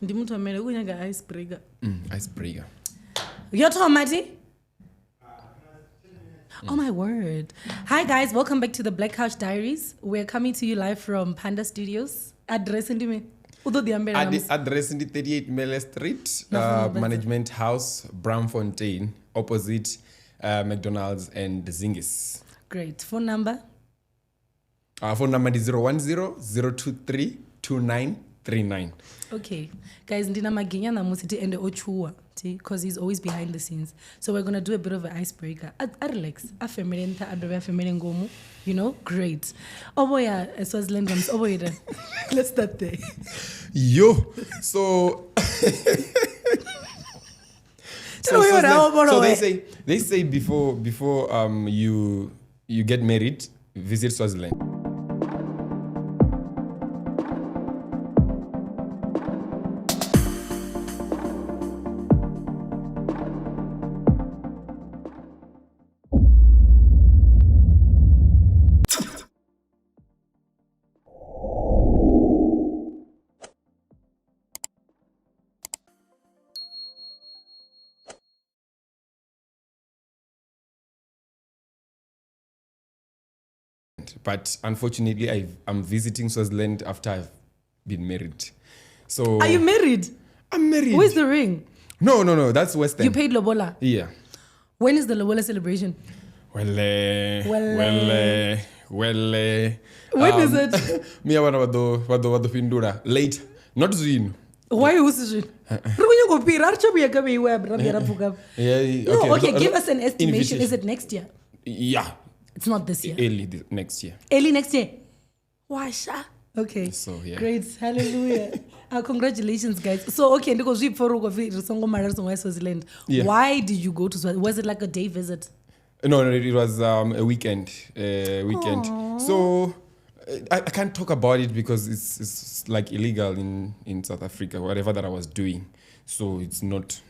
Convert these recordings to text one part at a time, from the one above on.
Ndimuntu amele kunyaga icebreaker. Icebreaker. Your Tomati? Oh my word. Hi guys, welcome back to the Black Couch Diaries. We're coming to you live from Panda Studios. Address in the Address in the 38 Mele Street, Management House, Bramfontein, opposite McDonald's and Zingis. Great. Phone number? Phone number is 010-023-2939. Okay. Guys, ndina maginya na musiti ende ochua, because he's always behind the scenes. So we're going to do a bit of an icebreaker. I relax. Afemerenta adobe afemerengomu. You know? Great. Oboya Swaziland comes oboya. Let's start there. Yo. So So they say before you get married, visit Swaziland. But unfortunately, I'm visiting Swaziland after I've been married. So are you married? I'm married. Where's the ring? No. That's Western. You paid Lobola? Yeah. When is the Lobola celebration? When is it? Me wado pindura late. Not Zin. Why is it? Okay, give us an estimation. Is it next year? Yeah. It's not this year. Early next year. Early next year. Washa. Okay. So yeah. Great. Hallelujah. Congratulations, guys. So okay, because we Swaziland. Yeah. Why did you go to Swaziland? Was it like a day visit? No, it was a weekend. Aww. So I can't talk about it because it's like illegal in South Africa, whatever that I was doing. So it's not.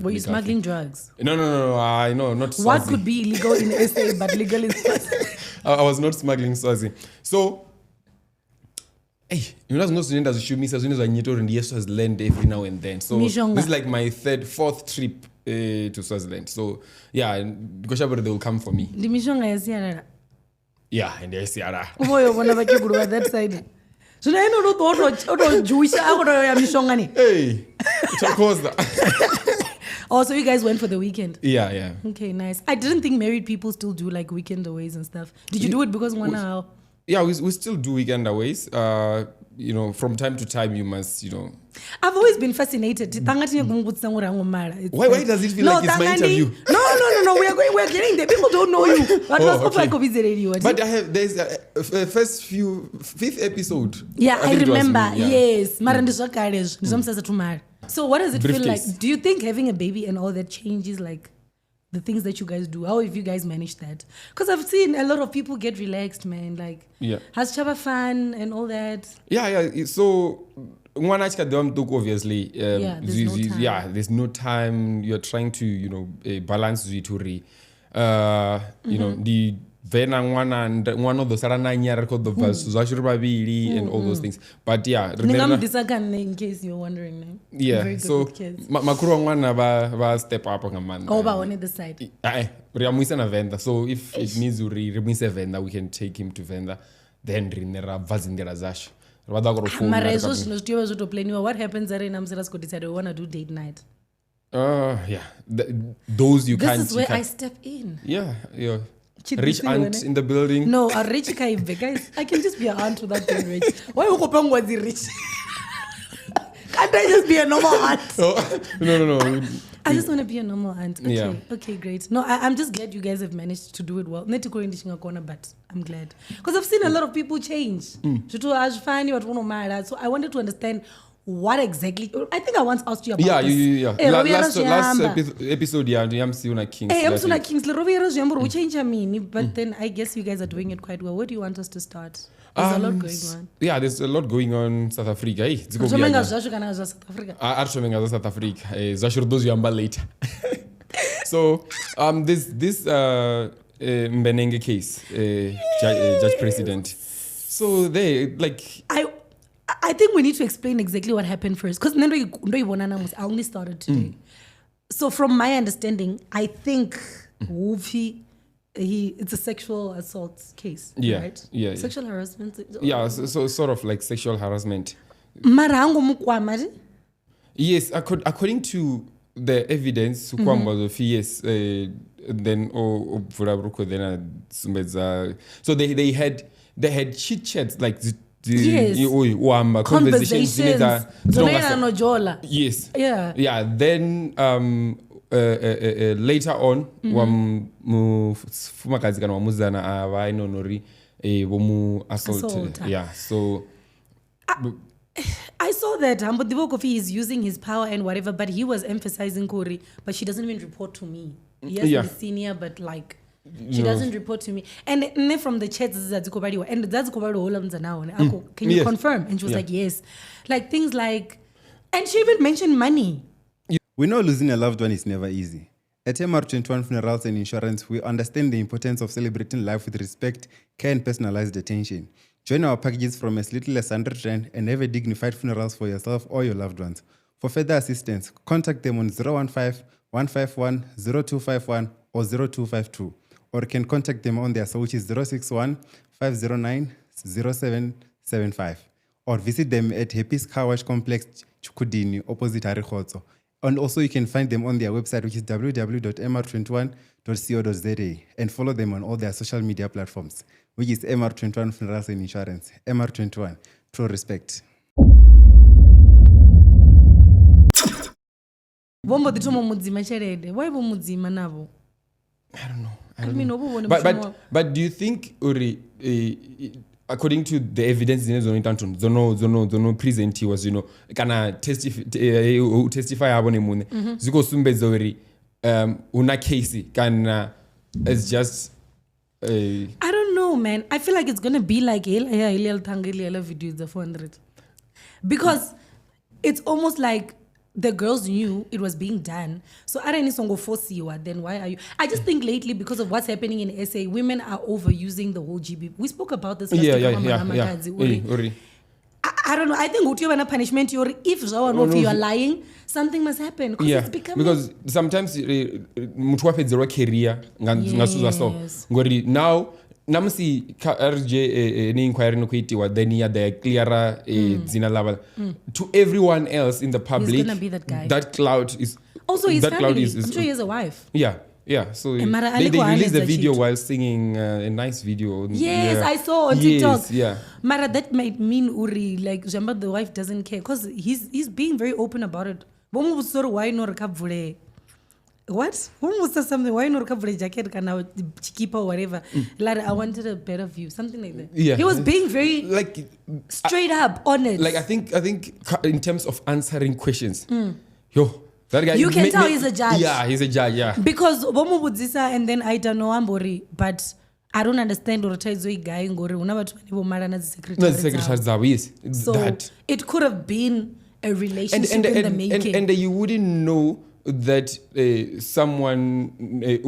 Were you smuggling drugs? No. I know, not Swazi. What could be illegal in SA but legal in Swazi? I was not smuggling Swazi. So, hey, you know, as soon as I need to Swaziland every now and then. So this is like my fourth trip to Swaziland. So yeah, because they will come for me. Yeah, and they see that side. So I know Jewish. Hey, of course. Oh, so you guys went for the weekend? Yeah. Okay, nice. I didn't think married people still do like weekend aways and stuff. Did you do it because one hour? Yeah, we still do weekend aways. From time to time you must, I've always been fascinated. Why does it feel like it's my interview? No. We're getting there. People don't know you. But there's a fifth episode. Yeah, I remember. Yes. So what does it feel like? Do you think having a baby and all that changes like the things that you guys do? How have you guys managed that? Because I've seen a lot of people get relaxed, man. Like, has Chaba fun and all that? Yeah. So one obviously, there's no time. You're trying to, balance the the Venda and one of the Sarana called the Zashurabili and all those things. But yeah, in case you're wondering. Yeah, so Makuru one step up on a man. Oh, but on the side. Venda. So if it means we remove Venda, we can take him to Venda. Then Rinera Vazindera Zash. What happens are in Amsterdam decide we want to do date night? Yeah. Those you can't. This is where I step in. Yeah. Rich aunt in the building. No, a rich guy. Guys, I can just be an aunt without being rich. Why would you was the rich? Can't I just be a normal aunt? No. I just want to be a normal aunt. Okay, yeah. Okay, great. No, I'm just glad you guys have managed to do it well. Not but I'm glad. Because I've seen a lot of people change. So I wanted to understand what exactly. I think I once asked you about this. Last episode, I'm still like Kingsley. I'm still like Kingsley. But then I guess you guys are doing it quite well. Where do you want us to start? There's a lot going on. Yeah, there's a lot going on in South Africa. It's going to be South Africa. Later. So, this Mbenenge case, judge president. So they like. I think we need to explain exactly what happened first. Because I only started today. So from my understanding, I think it's a sexual assault case, right? Yeah. Sexual harassment. Yeah, so sort of like sexual harassment. Yes, according to the evidence, yes, then so they had chit chats like conversations. Yes. Yeah. Then later on, assault. Yeah. So. I saw that Ndivho Kofi is using his power and whatever, but he was emphasizing Kori, but she doesn't even report to me. Yes, yeah. Senior, but like she doesn't report to me. And from the chats, and that's can you confirm? And she was like, yes. Like things like, and she even mentioned money. We know losing a loved one is never easy. At MR21 Funerals and Insurance, we understand the importance of celebrating life with respect, care, and personalized attention. Join our packages from as little as 100 Rand and have a dignified funerals for yourself or your loved ones. For further assistance, contact them on 015-151-0251 or 0252. Or you can contact them on their which is 061-509-0775. Or visit them at Happy's Car Wash Complex, Chukudini, opposite RHOD. And also you can find them on their website, which is www.mr21.co.za, and follow them on all their social media platforms, which is MR21 Funerals and Insurance. MR21, true respect. Why navo? I don't know. But do you think Uri, according to the evidence zono present was kana testify abone mune ziko sumbedza uri una case kana it's just I don't know, man. I feel like it's gonna be like videos the 400 because it's almost like the girls knew it was being done. So I don't need to force you. Then why are you? I just think lately, because of what's happening in SA, women are overusing the whole GB. We spoke about this last yeah. I don't know. I think what punishment if you are lying, something must happen. It's becoming... Because sometimes mtu wape zero career ngasuza so. Ngori now namsi RJ ni inquiry no kuitiwa then the clearer zina level to everyone else in the public. He's gonna be that guy. That cloud is also his family. I'm sure he has a wife. Yeah. So they released the video while singing a nice video. Yes, I saw on TikTok. Yes, yeah. Mara, that might mean Uri, like Jamba, the wife doesn't care because he's being very open about it. Why not what? When was something? Why not cover jacket? Can I keep or whatever? Like I wanted a better view, something like that. Yeah, he was being very like straight up honest. Like I think in terms of answering questions, that guy. You can tell he's a judge. Yeah, he's a judge. Yeah, because Bomo Budzisa and then I don't know Ambori, but I don't understand what a guy ngori. Yes, so that. It could have been a relationship in the making, and you wouldn't know that someone you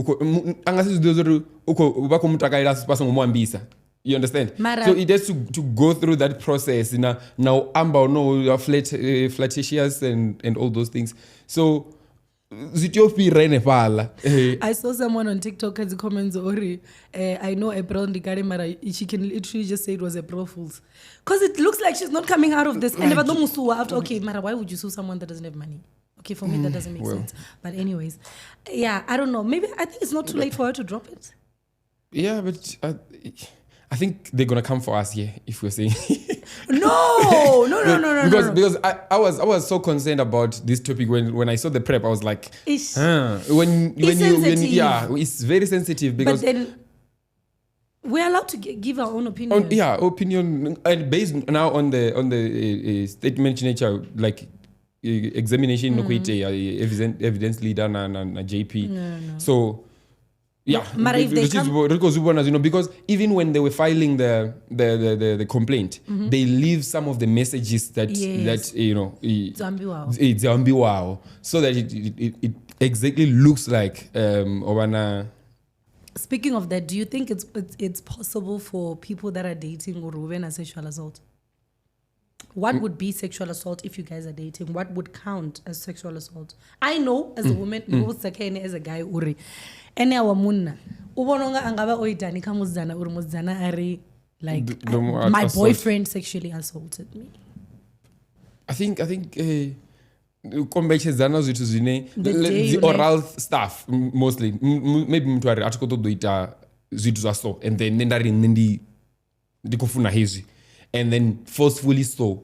understand? So it has to go through that process. Now Amber no flirtatious and all those things. So I saw someone on TikTok as comments I know April Mara, she can literally just say it was April Fools. Because it looks like she's not coming out of this. And after okay, Mara, why would you sue someone that doesn't have money? Okay, for me that doesn't make sense. But anyways, yeah, I don't know. Maybe I think it's not too late for her to drop it. Yeah, but I think they're gonna come for us here if we're saying. No. Because I was so concerned about this topic when I saw the prep. I was like, it's very sensitive because. But then we're allowed to give our own opinion. Opinion, and based now on the statement nature, like. Examination evidence leader na JP. No. So yeah, because even when they were filing the complaint, they leave some of the messages that so that it exactly looks like Speaking of that, do you think it's possible for people that are dating or a sexual assault? what would be sexual assault if you guys are dating? What would count as sexual assault? I know as a woman, as a guy, uri, ene awamunna, ubononga angaba oidani kamuzana urmuzana ari like my boyfriend sexually assaulted me. I think kombechezana zwithu zvine the oral stuff mostly maybe mtu ari atikotodoita zwithu zva so and then ndari ndikufuna hezvi and then forcefully so.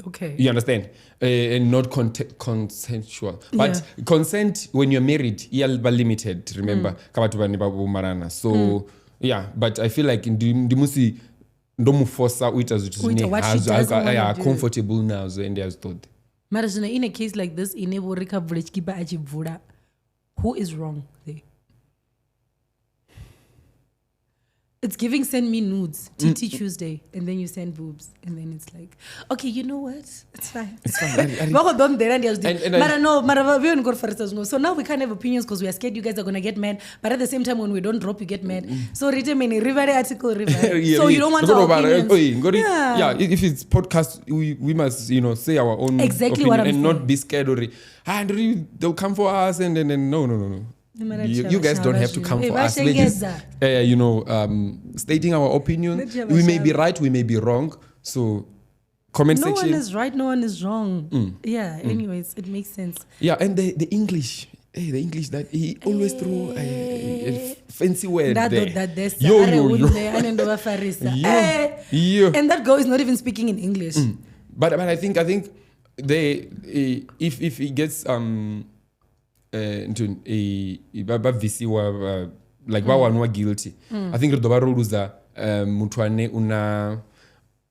Okay. You understand? And not consensual. But consent when you're married, iyalba limited, remember? Kabatu bani babumarana. So, yeah, but I feel like ndimusi ndomufosa uita zwithu comfortable now so and has thought. Marasuna, in a case like this, inebo recoverage kiba achivura. Who is wrong there? It's giving send me nudes, TT Tuesday, and then you send boobs, and then it's like, okay, you know what? It's fine. It's fine. So now we can't have opinions because we are scared you guys are going to get mad. But at the same time, when we don't drop, you get mad. So read a Rivare article, so you don't want our opinions. Yeah, if it's podcast, we must, say our own opinion what I'm and saying. Not be scared or they'll come for us and then no. You guys don't have to come for us. We're just, stating our opinion. We may be right, we may be wrong. So, comment section. No one is right, no one is wrong. Yeah, anyways, it makes sense. Yeah, and the English. The English that he always threw a fancy word there. And that girl is not even speaking in English. But I think they if he gets into a VC like bawanwa guilty. I think the rule is that mutwane una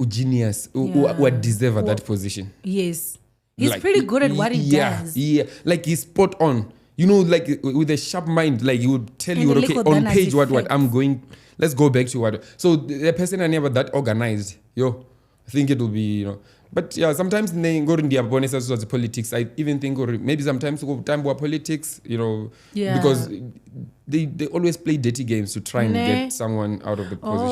genius who deserve that position. Yes. He's like, pretty good at what he does. Yeah, like he's spot on. Like with a sharp mind, like he would tell you, okay, on page what I'm going, let's go back to what. So the person are never that organized. I think it will be, But yeah, sometimes they go in the bonuses as politics. I even think, or maybe sometimes go time for politics, because they always play dirty games to try and get someone out of the position.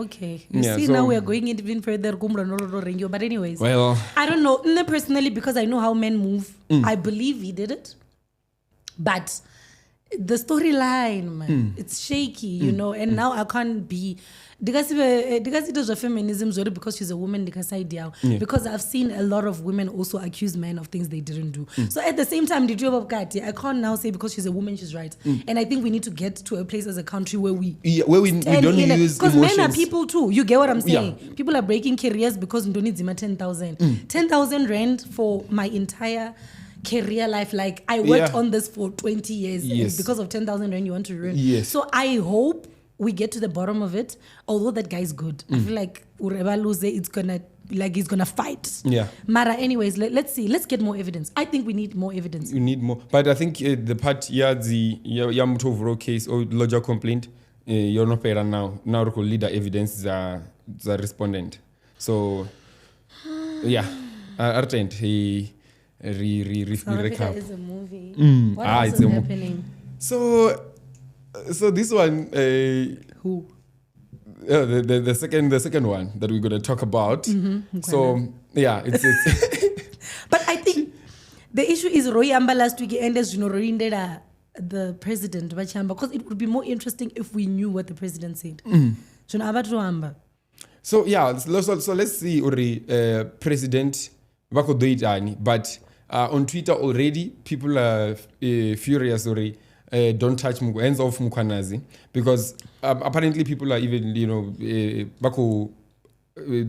Okay. Now we are going even further. But anyways, well, I don't know. Personally, because I know how men move, I believe he did it. But the storyline, man, it's shaky, and now I can't be... Because it does feminism because she's a woman, because I've seen a lot of women also accuse men of things they didn't do. So at the same time, I can't now say because she's a woman she's right. And I think we need to get to a place as a country where we don't use because emotions. Men are people too. You get what I'm saying? Yeah. People are breaking careers because don't need 10,000. 10,000 rand for my entire career life. Like I worked on this for 20 years. Yes. And because of 10,000 rand you want to ruin. Yes. So I hope we get to the bottom of it. Although that guy's good, I feel like Ureba Luze, he's gonna fight. Yeah. Mara, anyways, let's see. Let's get more evidence. I think we need more evidence. You need more, but I think the part the Yamutovro case or lodger complaint, you're not paying now. Now we lead the evidence the respondent. So yeah, Artent he recap. Is a movie. What else is happening? So this one, who? The second one that we're gonna talk about. So yeah, it's But I think the issue is Roy Amba last week ended the president because it would be more interesting if we knew what the president said. So yeah, so let's see Uri President Vakodoitani, but on Twitter already people are furious Uri. Don't touch hands off Mukwanazi because apparently people are even bako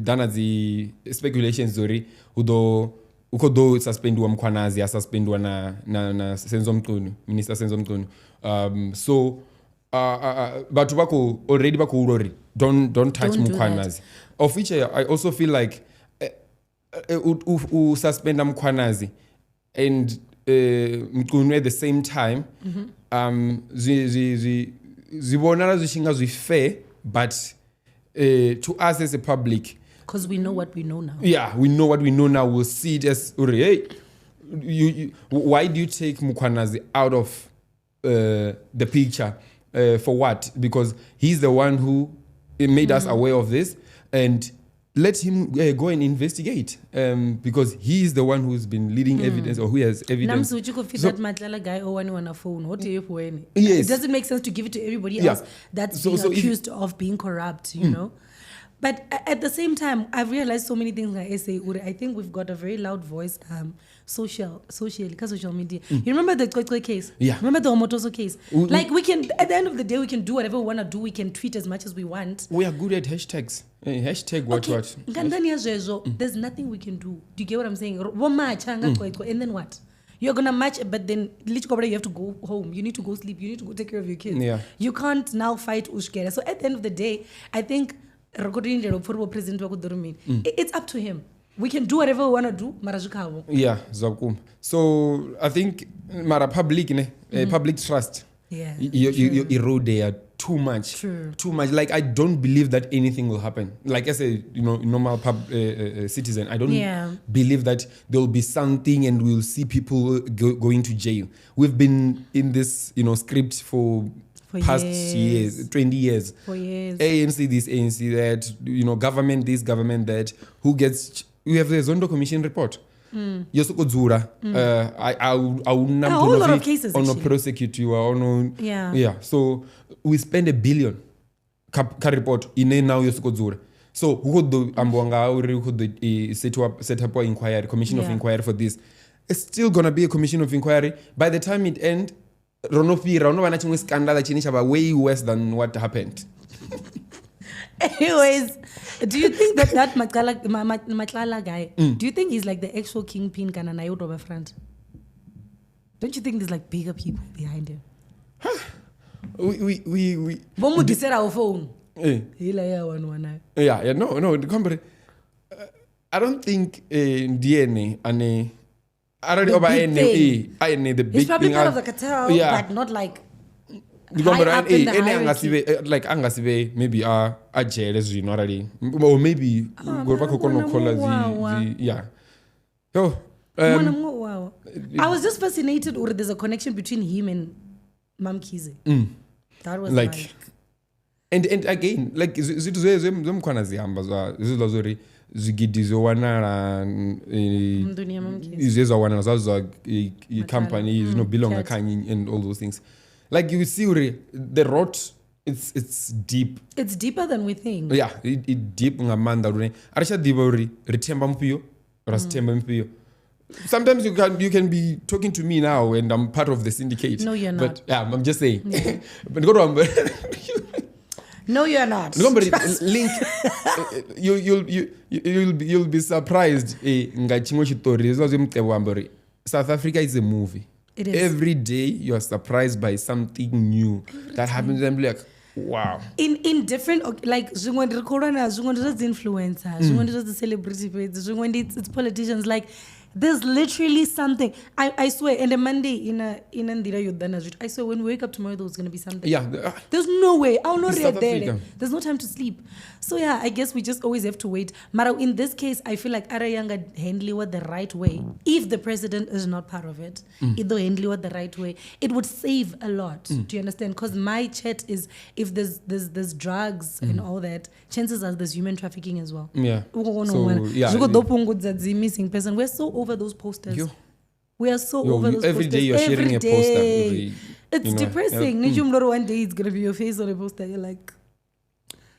dana the speculations zori ukodo suspendwa Mukwanazi asuspendwa na Senzo Mtunu, Minister Senzo Mtunu. So but bako already bako urori don't touch Mukwanazi, of which I also feel like suspend Mukwanazi and Mtunu at the same time zibonana zishinga fair, but to us as a public, because we know what we know now. Yeah, we know what we know now. We'll see it as hey, why do you take Mukwanazi out of the picture? For what? Because he's the one who made us aware of this, and let him go and investigate because he is the one who's been leading evidence or who has evidence. So, that Matlala guy or one on a phone. What do you when? Yes. It doesn't make sense to give it to everybody else that's being accused of being corrupt, you know. But at the same time, I've realized so many things like I say, I think we've got a very loud voice, social media. You remember the Koi case? Yeah. Remember the Omotoso case? Like we can, at the end of the day, we can do whatever we want to do. We can tweet as much as we want. We are good at hashtags. Hashtag what. There's nothing we can do. Do you get what I'm saying? And then what? You're going to match, but then you have to go home. You need to go sleep. You need to go take care of your kids. Yeah. You can't now fight Ushkera. So at the end of the day, I think it's up to him. We can do whatever we want to do. Yeah, so I think public trust. Yeah, you erode there too much. True. Too much. Like I don't believe that anything will happen. Like as a normal citizen, I don't believe that there will be something and we'll see people going to jail. We've been in this script for past years, 20 years. For years. ANC this, ANC that, government this, government that. We have the Zondo Commission report. Yosukozura. I will a whole lot of cases on prosecute you on so we spend $1 billion ka report in now Yosukozura. So who could set up an inquiry, commission of inquiry for this? It's still gonna be a commission of inquiry. By the time it ends, scandal way worse than what happened. Anyways, do you think that Matlala guy, do you think he's like the actual kingpin kind of Nayoto over front? Don't you think there's like bigger people behind him? We Bomu disera our phone. No. The company. I don't think DNA and the big He's probably thing. part of the cartel, but not like high up in the hierarchy. Like angasibe maybe are jealous, already, or maybe go back So wow. I was just fascinated, or there's a connection between him and Mam Kize. That was like and again, like zimkhona zihamba zizozori zigidizowana izezwana zazwa company belong akhanyi and all those things. Like you see the rot, it's deep. It's deeper than we think. Yeah, it deep ngamanda rune. Arisha diva ritemba mpio, rastemba mpio. Sometimes you can be talking to me now and I'm part of the syndicate. No, you're not. But yeah, I'm just saying. Yeah. But go to no, you're not. Link. You'll be surprised. South Africa is a movie. It is. Every day you are surprised by something new that happens and be like, wow. In different, like Corona, influencers, the celebrity pages, it's politicians. Like there's literally something. I swear. And a Monday in Ndivho, I swear when we wake up tomorrow, there's gonna be something. Yeah. There's no way. I'll not read there. Africa. There's no time to sleep. So yeah, I guess we just always have to wait. Mara, in this case, I feel like Arayanga handle it the right way. If the president is not part of it, either handle it the right way, it would save a lot. Do you understand? Because my chat is if there's drugs and all that, chances are there's human trafficking as well. Yeah. Missing person. We're so over those posters. We are so over those every posters. Day you're sharing a poster. It's depressing. One day it's gonna be your face on a poster. You're like.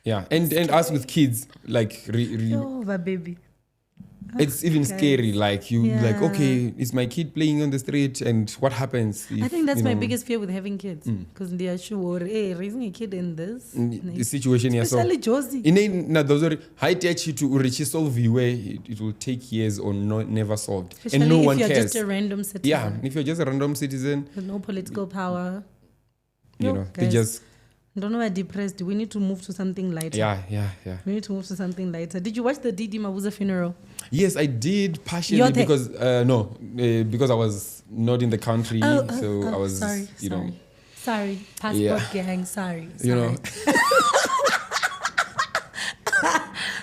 Yeah, and us with kids, like baby. It's even scary. Like like, okay, is my kid playing on the street, and what happens? If, I think that's my biggest fear with having kids, because they are sure, raising a kid in this the situation, especially Josie. In those high tech to reach solve where it will take years or never solved, especially and no one cares. If you're cares. just a random citizen. Yeah, if you're just a random citizen with no political power, they guys, just. Don't know, we're depressed. We need to move to something lighter. Yeah. We need to move to something lighter. Did you watch the Didi Mabuza funeral? Yes, I did partially because because I was not in the country, so I was sorry, passport gang, sorry.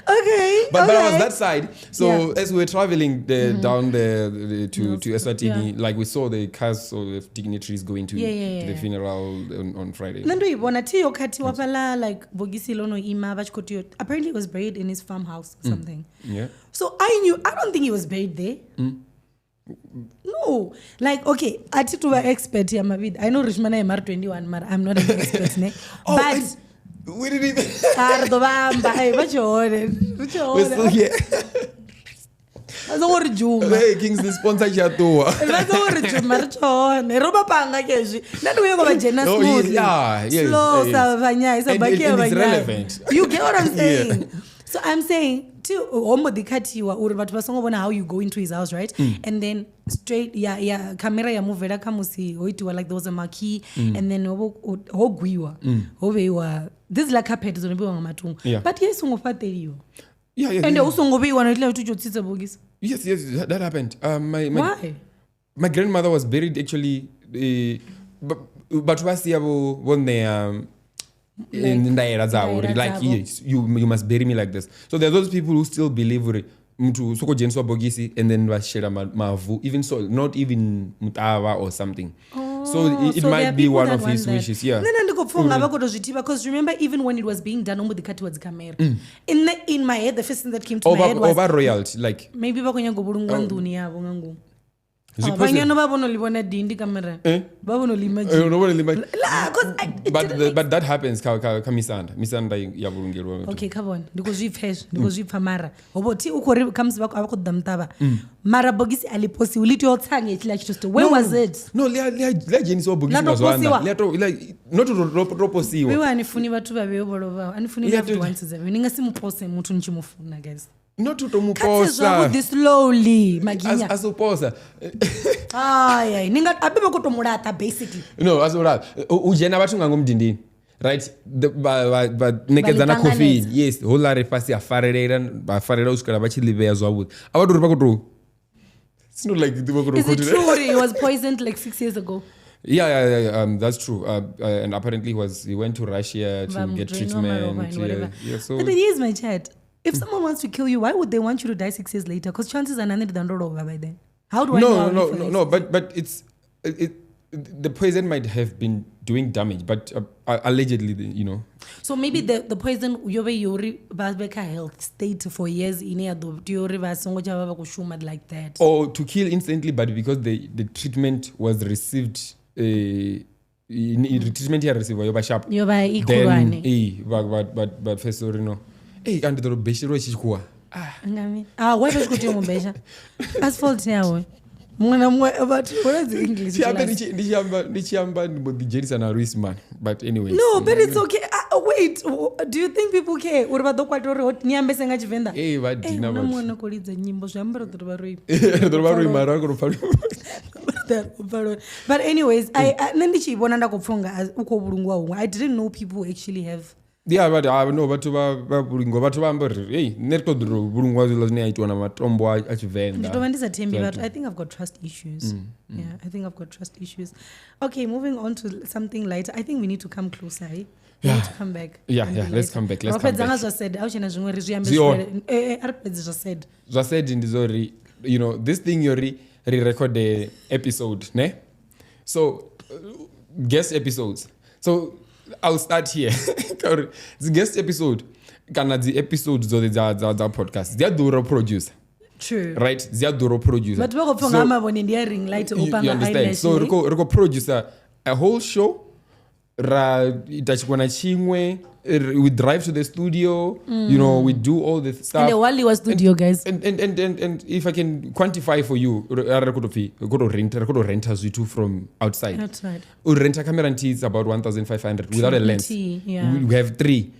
Okay. But I was that side. So as we were traveling down there to Eswatini, like we saw the cars of dignitaries going to the funeral on Friday. Apparently he was buried in his farmhouse or something. Yeah. So I don't think he was buried there. No. Like, okay, I expert here, Mavid. I know Rishmana MR 21, but I'm not an expert. But we didn't even. We're still here. Hey, Kingsley sponsor chatua. It's relevant. You get what I'm saying? So I'm saying how you go into his house, right? And then straight camera ya movela kamusi oitwa like there was a marquee and then this is like carpet zonobiwa ngamatungu. But yes ungofateliwa. And also ngobiwa no tujotsitsa bogisi. Yes, that happened. Why? My grandmother was buried actually, but was when they in like yes, you must bury me like this. So there are those people who still believe mtu soko jenswa bogisi and then washera mavu, even so not even mutawa or something. So it might be one of his wishes. Yeah. Because remember, even when it was being done, the cat was camera. In my head, the first thing that came to my head was over royalty, like maybe but that happens. Okay, come on. Because we've Mara. Comes back Mara Bogisi aliposi uliti otsange like just where was it? No, Jenny Bogisi was one. Not roposiwa. We were anifuni watu babe anifuni loved ones. Ningasimupose mutu nchimufuna guys. Not to muposa. This slowly, Maginya. Asuposa. Ninga abiba kutomurata basically. No, asura. Ujena watu ngangomdindini. Right? But nekezana coffee. Yes, whole refasi afarera uskara bachi libe azwabut. Abadu rupakutu. It's not like is it true he was poisoned like 6 years ago? Yeah. That's true. And apparently he went to Russia to get treatment. So but here's my chat. If someone wants to kill you, why would they want you to die 6 years later? Because chances are none of them over by then. How do I know? No. But the poison might have been doing damage, but allegedly, you know. So maybe the poison yori basbeka health state for years in here like that. Or to kill instantly, but because the treatment was received. Treatment here received by sharp. Then, but first, you know. Hey, and the beshiro chikua. Why was good to Besha? Asphalt now. But what is English? The Jerry's an RHOD man. But anyway. No, but it's okay. Wait, do you think people care? What about the Quattro? Niambesenga Venda? Hey, what dinner? No one calls the Nimbo Shambra. But anyways, I didn't know people actually have. Yeah, but I know but hey, but I think I've got trust issues. Yeah, I think I've got trust issues. Okay, moving on to something lighter. I think we need to come closer. We need to come back. Yeah, let's come back. Just said, you know, this thing you re-record the episode, ne? So guest episodes. So I'll start here. The guest episode, the episodes of the podcast, they are Duro producer. True. Right? They are Duro producer. But we're going to when they ring light you understand? So Roko producer a whole show. We drive to the studio, you know, we do all the stuff. And the Wally was studio, guys. And if I can quantify for you, go to rent us from outside. Outside. We rent a camera and it's about 1,500 without a lens. Yeah. We have 3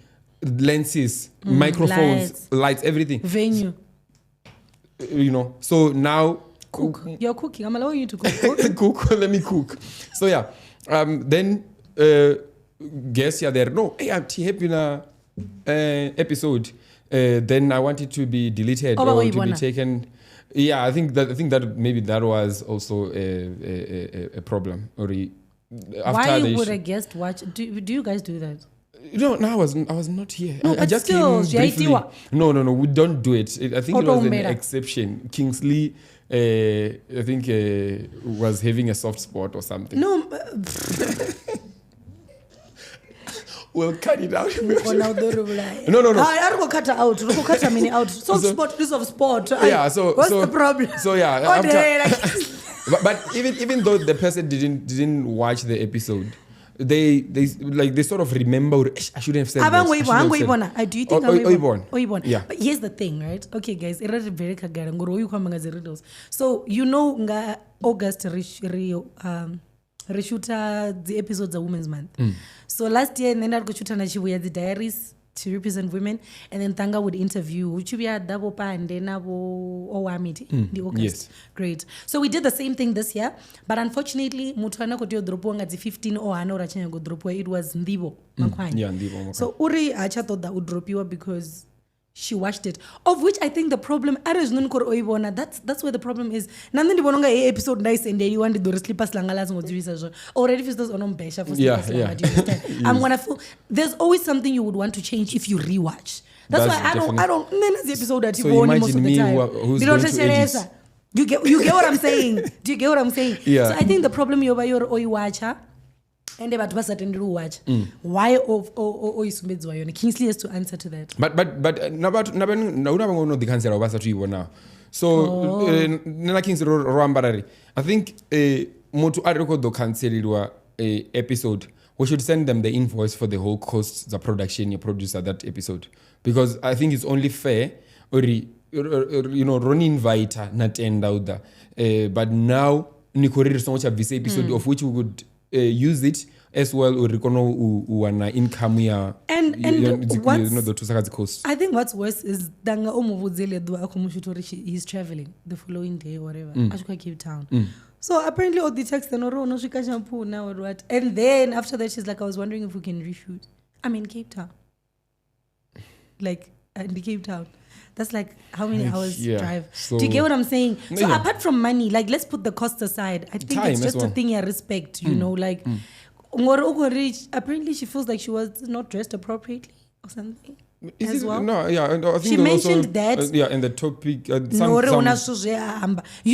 lenses, microphones, lights, everything. Venue. You know, so now cook. You're cooking. I'm allowing you to cook. Cook. Let me cook. So yeah, then. Guess you're there. No, hey, I'm happy in a episode. Then I want it to be deleted or to be taken. Yeah, I think that maybe that was also a problem. Or why would a guest watch? Do you guys do that? No, I was not here. No, I but just still, came briefly. Jaitiwa. No, we don't do it. I think it was an Otomera. exception. Kingsley, I think, was having a soft spot or something. No, We'll cut it out. no. I don't cut her out. Don't cut her mini out. Soft spot is of sport. Yeah, what's the problem? So yeah, Oh, after, but even though the person didn't watch the episode, they sort of remember. I shouldn't have said this. Do you think Oibon? Yeah. But here's the thing, right? Okay, guys. So nga August reshoota the episodes of Women's Month. So last year nenda kushoota na chibuya the Diaries to represent women, and then Tanga would interview uchibya dabo pande nabo owamiti the August. Yes. Great. So we did the same thing this year, but unfortunately mutwana kotiyo dropo nga 15 or ano rachanya go dropo, it was Ndivho Makhwanya. Yeah, Ndivho Makhwanya. So Uri acha thought that would drop you because she watched it, of which I think the problem that's where the problem is. Nandi bononga episode nice and you want the slippers langalas ngozivisa already if it's on besha for slippers langa. I'm gonna feel there's always something you would want to change if you rewatch. That's why I don't the episode that you so most of the time. Who's going to edit? You get what I'm saying? Do you get what I'm saying? Yeah. So I think the problem you're by your watcher. And they certainly watch. Why Oisumbedzwa yona? Kingsley has to answer to that. But the cancer of to now. So Nana Kingsley Roambarari. I think Motu Ariko do cancel episode. We should send them the invoice for the whole cost, the production you produce at that episode. Because I think it's only fair Ronnie invite not end out there. But now Nikori so much of this episode of which we would use it as well or wana income ya and the two costs. I think what's worse is danga omuvudzele dwa akomushutori he's traveling the following day or whatever ashukwa Cape Town. So apparently all the text no shika shampoo now or what, and then after that she's like, I was wondering if we can reshoot. I'm in Cape Town, like in the Cape Town. That's like how many hours drive. So, do you get what I'm saying? So apart from money, like let's put the cost aside. I think time it's just a thing of respect, you know, like apparently she feels like she was not dressed appropriately or something. As well. No, yeah, and I think she mentioned also, that. And the topic. You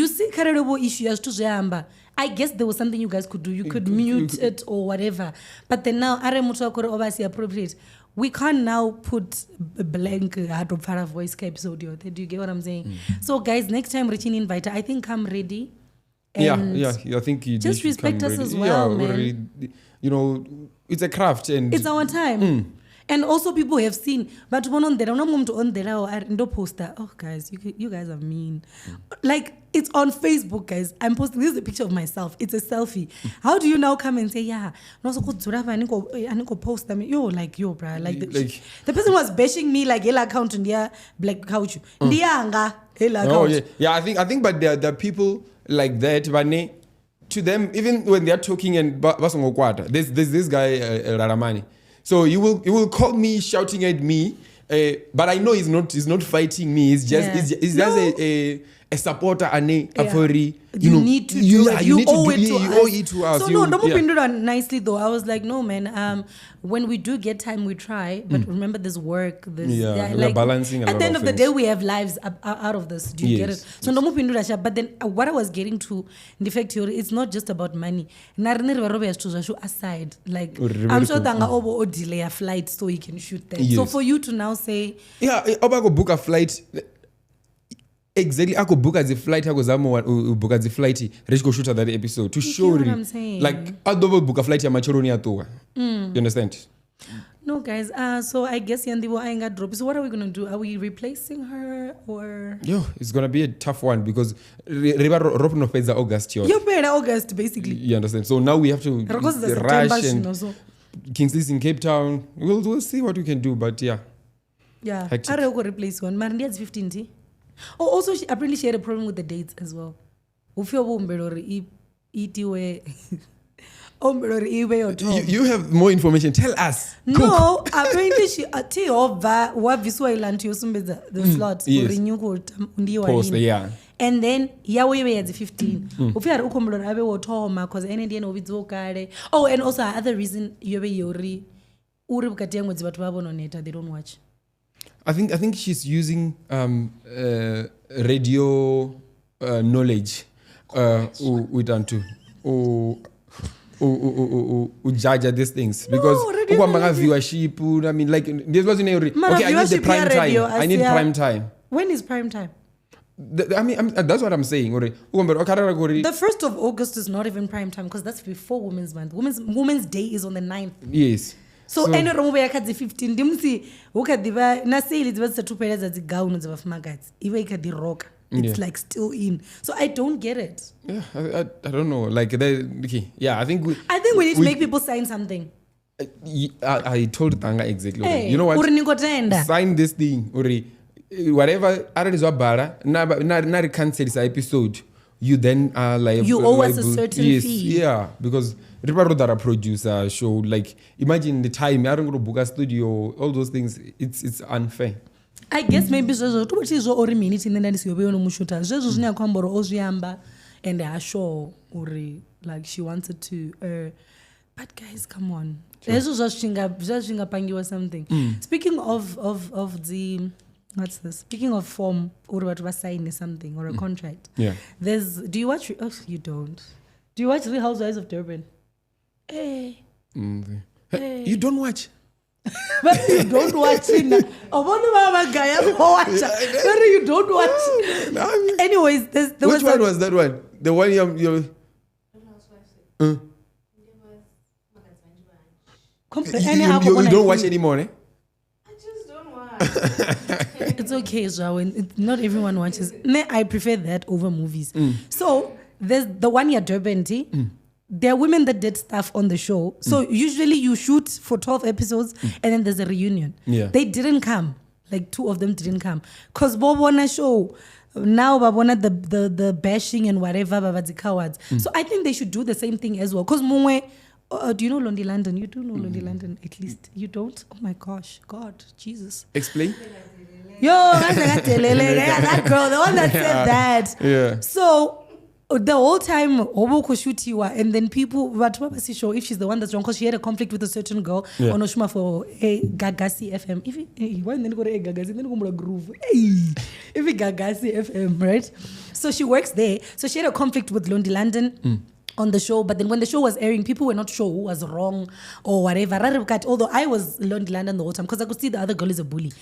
see, issue as to I guess there was something you guys could do. You could mute it or whatever. But then now, obviously appropriate. We can't now put a blank Hadropara voice episode. Do you get what I'm saying? So, guys, next time reaching invite, I think I'm ready. And I think you just respect us as well, man. You know, it's a craft and it's our time. And also people have seen, but one on there, I'm not going to on there or poster. Oh guys, you guys are mean. Like it's on Facebook, guys. I'm posting this is a picture of myself. It's a selfie. How do you now come and say, yeah, no so good to post them? Yo, like yo, bruh. Like the person was bashing me like hell account and yeah, black couch. Oh yeah. I think but there are people like that, but to them, even when they are talking and there's this guy Raramani. So you will call me shouting at me, but I know he's not fighting me. He's just a supporter and you need to do it. You owe it to us. So no, don't move into that nicely though. I was like, no man. When we do get time, we try. But remember, there's work. We're balancing. At the end of the day, we have lives out of this. Do you get it? So don't move into that. But then, what I was getting to, in fact, it's not just about money. Aside, like I'm sure Tanga Obo delay a flight so he can shoot that. So for you to now say, Oba go book a flight. Exactly, I could book as a flight. I go book as a flight. Let's go shoot at that episode to show what I'm saying. Like I double book a flight. You understand? No, guys. So I guess Ndivho I got drop. So what are we gonna do? Are we replacing her or? It's gonna be a tough one because Rope no pays August. You're paying August basically. You understand? So now we have to rush and Kingsley's in Cape Town. We'll see what we can do, but yeah. I will replace one. Marandia's 15. Oh, also, apparently she had a problem with the dates as well. You have more information. Tell us. No, apparently she the slot renew and then yawe at 15. Oh, and also another reason yori uri vukati ya mwedzi vatu vavononeta, they don't watch. I think she's using radio knowledge with Antu judge these things because viewership. I mean, like this was in a okay. I need the prime time. I need prime time. When is prime time? That's what I'm saying. The 1st of August is not even prime time because that's before Women's Month. Women's Day is on the 9th. Yes. So eno romo yakadzi 15 ndimsi ukadiva na sale dziva dzatupeleza dzigaunu dzavafumagats iwe ikadi Rocka. It's like still in. So I don't get it. Yeah, I don't know. Like okay. Yeah, I think we need to make people sign something. I told Tanga exactly. Hey, you know what? Sign this thing. Whatever na cancel this episode, you then are like you owe us a certain fee. Yeah, because Riparodara producer show, like imagine the time I don't go to book a studio, all those things. It's unfair. I guess maybe so too much is already minute in the next year no mushuta. Zezo zina kwamboro ozuyamba and they are sure like she wanted to but guys, come on. Zezo zashinga pangiwa something. Speaking of the what's this? Speaking of form, or what was signing something or a contract. Yeah. Do you watch? Oh, you don't. Do you watch Real Housewives of Durban? Hey. You don't watch. But you don't watch it. You don't watch. Anyways, which one was that one? The one you don't watch anymore, eh? It's okay, Zhawen. Not everyone watches. I prefer that over movies. So there's the one year Durban tea. There are women that did stuff on the show. So usually you shoot for 12 episodes and then there's a reunion. Yeah. They didn't come. Like 2 of them didn't come. Because Bobona show now Babona the bashing and whatever Babadi cowards. So I think they should do the same thing as well. Because Mungwe, do you know Londi London? You do know Londi London, at least. You don't? Oh my gosh. God, Jesus. Explain. Yo, that girl, the one that said that. Yeah. So the whole time Oboko shootiwa and then people but show if she's the one that's wrong because she had a conflict with a certain girl on Oshuma for a Gagasi FM. If why then go to Gagasi then go to groove. If it Gagasi FM, right? So she works there. So she had a conflict with Londi London. On the show, but then when the show was airing, people were not sure who was wrong or whatever. Although I was Londi London the whole time because I could see the other girl is a bully.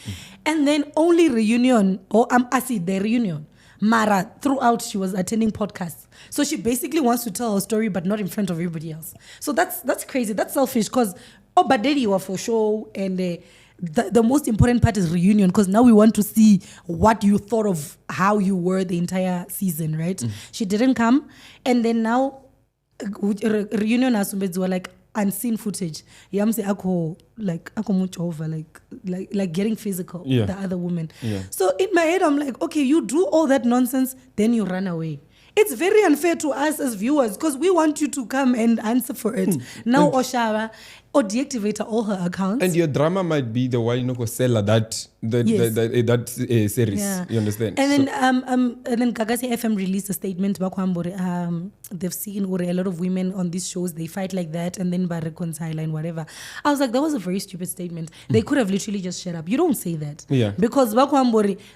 And then only reunion, or I see the reunion, Mara, throughout she was attending podcasts. So she basically wants to tell her story, but not in front of everybody else. So that's crazy. That's selfish because, but then you are for show and the most important part is reunion because now we want to see what you thought of how you were the entire season, right? She didn't come. And then now, reunion were like unseen footage. Yamse ako much over like getting physical with the other woman. Yeah. So in my head I'm like, okay, you do all that nonsense, then you run away. It's very unfair to us as viewers because we want you to come and answer for it. Now Oshawa or deactivate all her accounts. And your drama might be the one you know sell that series. Yeah. You understand? And then Gagasi FM released a statement they've seen a lot of women on these shows, they fight like that and then by reconcile and whatever. I was like, that was a very stupid statement. They could have literally just shut up. You don't say that. Yeah. Because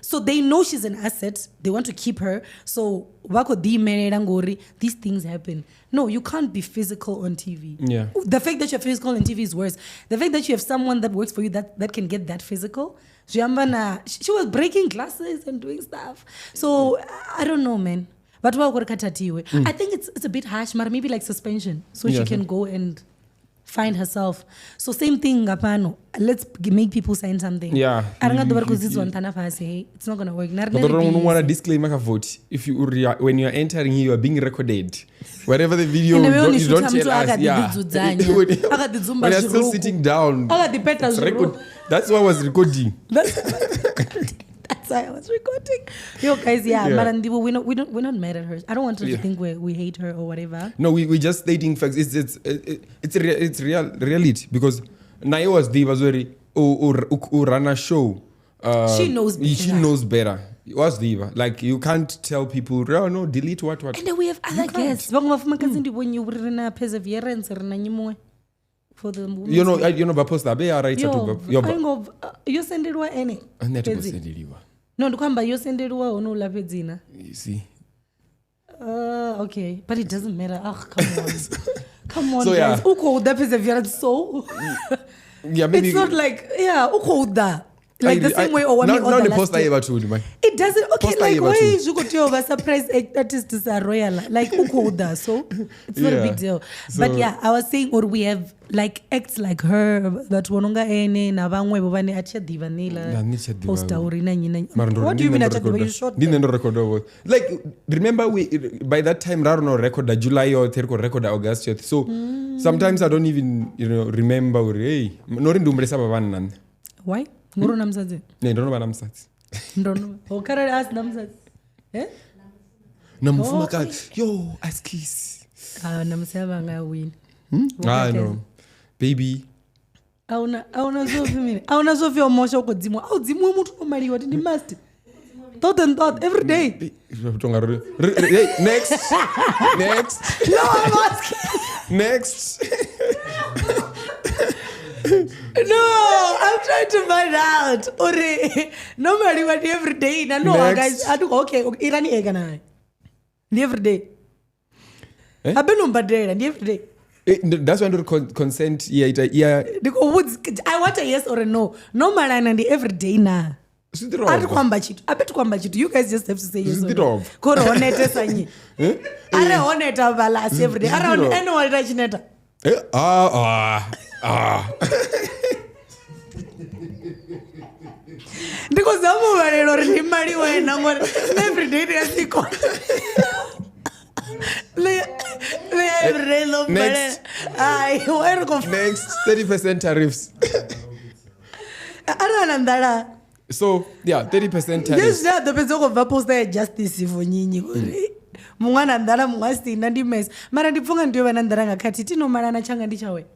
so they know she's an asset. They want to keep her. So these things happen. No, you can't be physical on TV. Yeah. The fact that you're physical on TV is worse. The fact that you have someone that works for you that can get that physical. She was breaking glasses and doing stuff. So I don't know, man. But I think it's a bit harsh, but maybe like suspension. So she can go and find herself. So same thing, Gapano. Let's make people sign something. Yeah. It's not gonna work. But I don't want a disclaimer vote. If when you're entering here, you are being recorded. Whatever the video, you don't tell us. Yeah. When you're still sitting down, that's why I was recording. That's why I was recording. Yo, guys, but Ndivho, we're not mad at her. I don't want her to think we hate her or whatever. No, we just stating facts. It's reality because Naya was Diva who ran a show. She knows better. She knows better. What's Diva? Like you can't tell people, oh, no, delete what. And then we have other guests. When you were in a perseverance or for the women's you know baposta be right yo yosendelwa ene no ndikwamba yosendelwa ono lapedzina you see okay but it doesn't matter come on so, guys ukouda perseverance so yeah maybe it's not like ukouda like the same way or one other last poster ever told man it doesn't okay poster like why you go to over surprise artists are royal like ukouda so it's not a big deal so, but yeah I was saying or we have like acts like her that wononga ene na vamwe bovane achadiva nila poster urina nyina what do you mean achadiva you shot didn't record over like remember we by that time I don't know record July or record August so sometimes I don't even remember hey nori ndumresa bavana why ngoro namsadze ndono bana msadze ndono okara as namsadze namfuma ka yo as kiss namsaba nga win no baby auna zofia mosha ukodzimwa audzimwe mutu nomaliwa ndi must thought and thought every day next no I'm asking next no I'm trying to find out ore normally what every day na no guys I do okay irani egana ndi every day abeno mbadela ndi every day that's when the consent yeah I want a yes or a no normally and every day na ari kwamba chitu apetu kwamba chitu you guys just have to say yes or no koro honete sanyi are honeta balance every day are on anyone rachineta ndiko zamu valelo ri mali wena ngore every day yasiko next 30% tariffs aranandala so yeah 30% tariffs yes yeah the person of poster justice for nyinyi mungwana ndala mungwasina ndi mess mara ndipfunga ndiyo vana ndara ngakati tinomalana changa ndichawe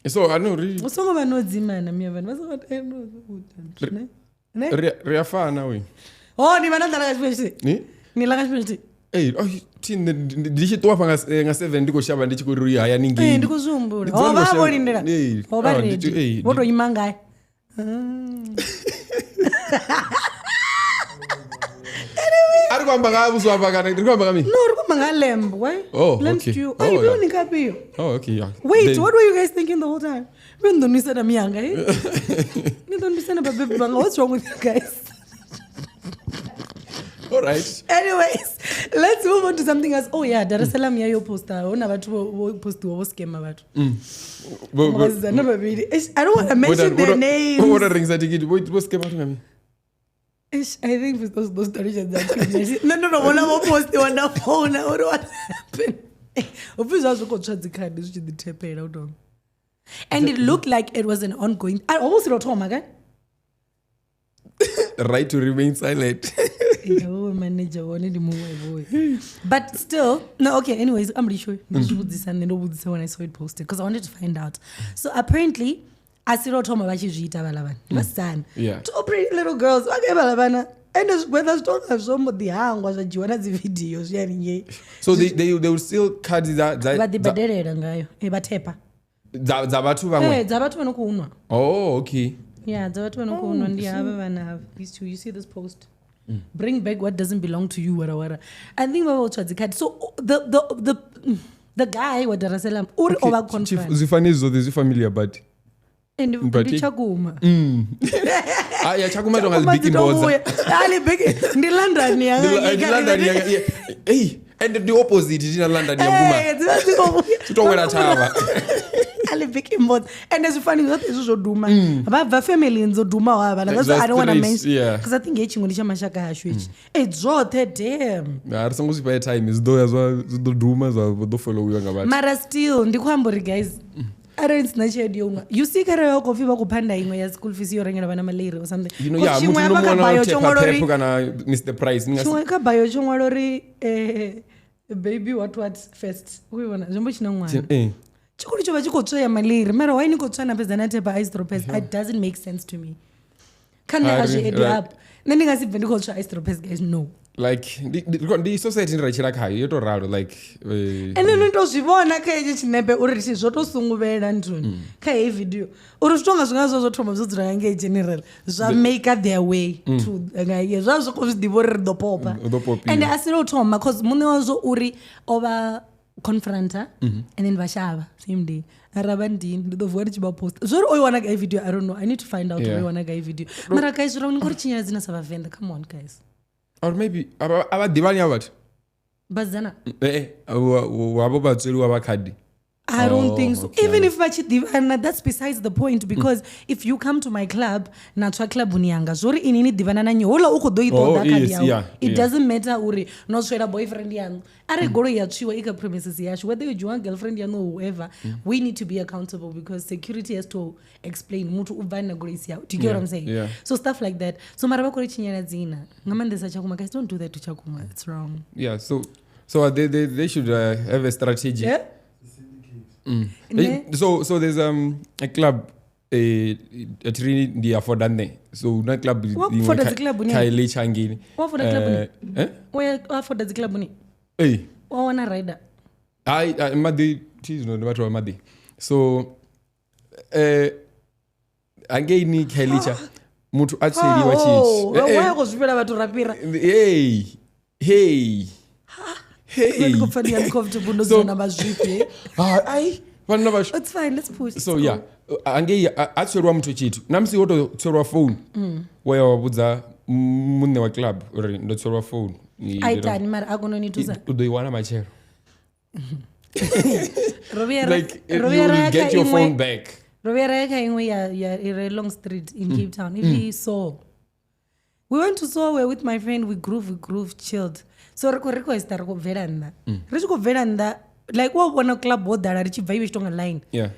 so I know really usongo vanodzimana miya vanhu vasakati ne riafana we ni vana ndara ngachipeshiti ni lakachipeshiti ndichitowa pa nga 7 ndikoshava ndichikuri haya ningi ndikuzumbura vavonindira varedi votoimangai ari kwamba ngavuswa pakana ndiri kwamba kami no uri kwamba ngalemb why lemb stew are you doing kapiyo okay yeah wait what were you guys thinking the whole time vendonisa miyanga nindonisa baby banga what's wrong with you guys all right anyways let's move on to something else Dar es Salaam yayo poster ona vatu vo post wo scam vatu I don't want to mention their names what rings that ticket wo scam vatu ngami I think with those stories that no wona vo post on the phone or what happened obviously zvo kotswadzi card zvi chiditepela uto and it looked like it was an ongoing I almost wrote home again right to remain silent manager but still no okay anyways I'm really sure when I saw it posted because I wanted to find out so apparently asirotoma vachizviita vala vanhu vasana two pretty little girls vakaivala vana ende zvikwedza zvitonga zvomudhihangwa zvajiwa nadzividhiyo zviyarinye so they will still cut vadhibhadherera ngayo vatepa dzavatu vamwe dzavatu vanokuunwa okay yeah dzavatu vanokuunwa ndihava vana hava these two you see this post bring back what doesn't belong to you wara I think vavotsvadzikati so the guy wa Dar es Salaam uri over confirmed zifanizo these familiar but ndichakuma chakuma tonga libiki mboza ndi London and the opposite tina London yakuma tutongwera tava alibiki mboza and zvifanizo zvote izvo zvodhuma vabva family nzodhuma wava that's why I don't want to mention because I think yechingo ndichamashaka ashu ichi zvote damn harisongosipa time zidoya zvodhuma zvavodofolowiwa ngavanhu mara still ndikuambori guys arensina chedu yomwa you see kare yako fiba kupanda imwe ya school fees yorengera vana maliri or something mutu nomuwana tepa kana Mr Price chimwe kabayo chomwalori baby what first uiona zvombo china mwana chikuru chova chikotsveya maliri mara why nikotsvana pezana tepa istropes it doesn't make sense to me kana azvi add up nendingasibve ndikotsva istropes guys no like the society rachira khayo yotoralo like ene nitozvivona kha ichi chinepe uri zvotosunguvela ntuni kha hei video uri zvitonga zvinga zvothoma zvodzira yange general make their way to zvazviko zvidivo ri ri ḓo popa ende asiri u thoma because muṋe wazvo uri ova confronter and then vashava same day arabandini ndi ḓo vuwa ri tshi vha post zwori oyo wana gai video I don't know I need to find out oyo wana gai video mara guys zvira ngori chinyela dzina sa Venda come on guys or maybe abadivani abathu bazana wabo batsweliwa bakhadi I don't think so. Okay. Even if vachidivana, that's besides the point because if you come to my club, natswa club unianga, zori inini divana na nyola uko doi to kadi yao. It doesn't matter uri no swera boyfriend yangu. Are goro ya chiwa ika premises yashi. Whether you want girlfriend yangu or whoever, we need to be accountable because security has to explain mutu ubani na goro isi yao. Do you get what I'm saying? Yeah. So stuff like that. So maraba kore chinyana zina. Ngamandesa chakuma guys, don't do that to chakuma. It's wrong. Yeah. So they should have a strategy. Yeah. So there's a club at really the affordane. So that club for the club Kaile Changini. What for the club? Where for the club ni? Hey. What wanna rider? I Madi cheese no matter Madi. So again ni Kailicha mutu atseliwa cheese. Why was vela watu rapira? Hey. Niko funny uncomfortable no zona mazvipi. It's fine, let's push. So yeah, ange atsorwa muthu chitu. Namsi woto tsorwa phone. Where wabudza munne wa club or ndo tsorwa phone. Aitani mara agononituza. Udoiwana machero. Like you will get your phone back. Robiera yaka inwe ya Long Street in Cape Town. If he saw. We went to Sowe with my friend, we groove, chilled. So request riko Venda. Riko Venda, like what one club what that richi vibe is online. Yeah.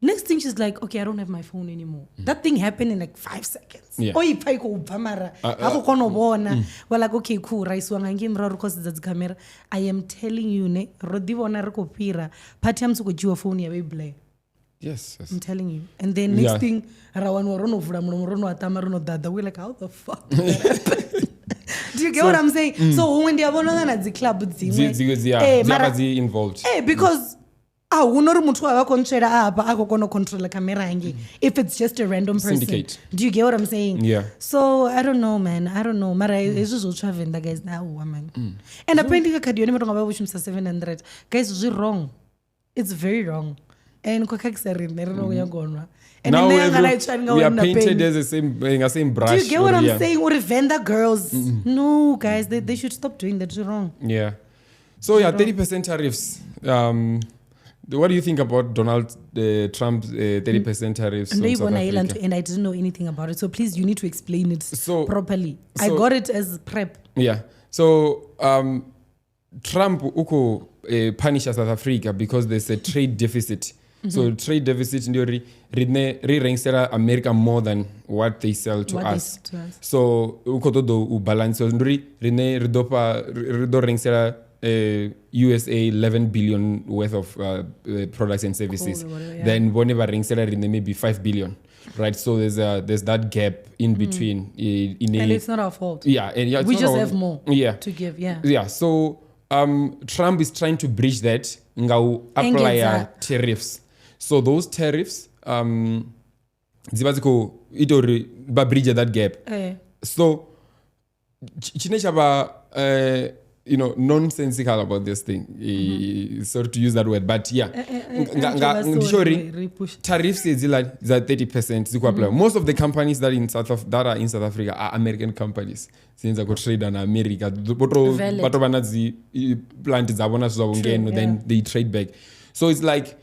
Next thing she's like, okay, I don't have my phone anymore. That thing happened in like 5 seconds. Yeah. Oh, if I go bamara, ako kono bona. Well, like okay, cool. Rice wanga ngim ra because that's camera. I am telling you, ne Ndivho na riko pira. Pati amsuko jiwa phone ya baby. Yes. I'm telling you. And then next thing, rawan warono vura murono atama rono dada. We're like, how the fuck did that happen? Do you get what I'm saying? So when they are at the club, they involved. Because unori muthu avakontsvera apa akokono control camera yangi if it's just a random person. Syndicate. Do you get what I'm saying? Yeah. So I don't know, man. Mara izvo Venda guys now, man. And apparently kakadi yone matonga vavushimisa 700. Guys, it's wrong. It's very wrong. And kwakakisarine rino yagonwa. And now we are painted as the same brush. Do you get what I'm saying? Or Venda girls. No, guys, they should stop doing that. It's wrong. Yeah. So yeah, 30% tariffs. What do you think about Donald Trump's 30% tariffs? And I didn't know anything about it. So please, you need to explain it properly. I got it as prep. Yeah. So Trump punishes South Africa because there's a trade deficit. So trade deficit ndio re-ranksera America more than what they sell to us. So uko todo ubalance so nduri rine rido ranksera USA 11 billion worth of products and services. Then whenever ranksera rine maybe 5 billion. Right, so there's that gap in between. And it's not our fault. Yeah, we just have more to give. Yeah. So Trump is trying to bridge that. Ngau apply tariffs. So those tariffs, zibaziko itori ba bridge that gap. So chinechaba nonsensical about this thing. Sorry to use that word, but yeah. Tariffs is like 30% ziko apply. Most of the companies that are in South Africa are American companies. Since I go trade in America, but plant then they trade back. So it's like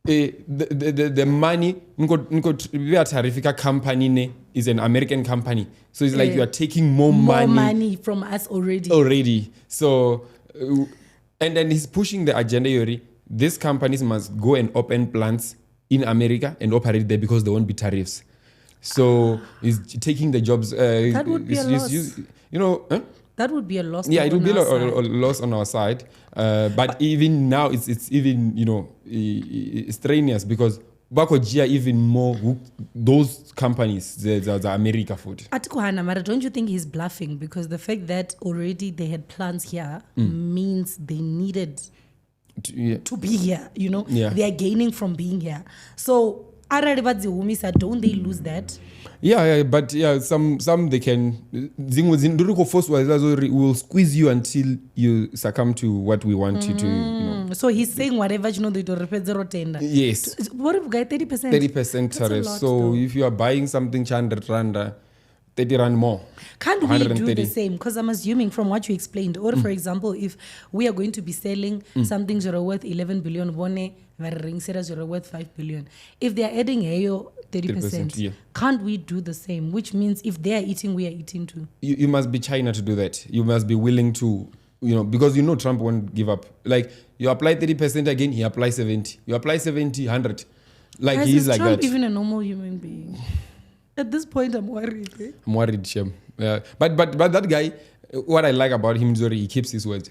the money Tarifika company is an American company. So it's like you are taking more money from us already. So and then he's pushing the agenda. These companies must go and open plants in America and operate there because there won't be tariffs. So he's taking the jobs. That would be a loss. That would be a loss. Yeah, it would be a loss on our side. But even now, it's even strenuous because bakojia even more those companies the America food. Atikuhana, Mara, don't you think he's bluffing? Because the fact that already they had plans here means they needed to be here, you know? Yeah. They are gaining from being here. So, don't they lose that? Yeah, but yeah, some they can. We'll squeeze you until you succumb to what we want you to. You know. So he's saying whatever you know they do repeat zero tender. Yes. What if we get 30%? 30% tariff. So if you are buying something 100 rand, 30 rand more. Can't we do the same? Because I'm assuming from what you explained, or for example, if we are going to be selling something that are worth 11 billion, worth 5 billion. If they are adding 30%, yeah. Can't we do the same? Which means if they are eating, we are eating too. You must be China to do that. You must be willing to, you know, because you know Trump won't give up. Like, you apply 30% again, he applies 70. You apply 70, 100. Like, Guys, he's like Trump that. Even a normal human being. At this point, I'm worried. Eh? I'm worried, Shem. Yeah. But that guy, what I like about him, Zori, he keeps his word.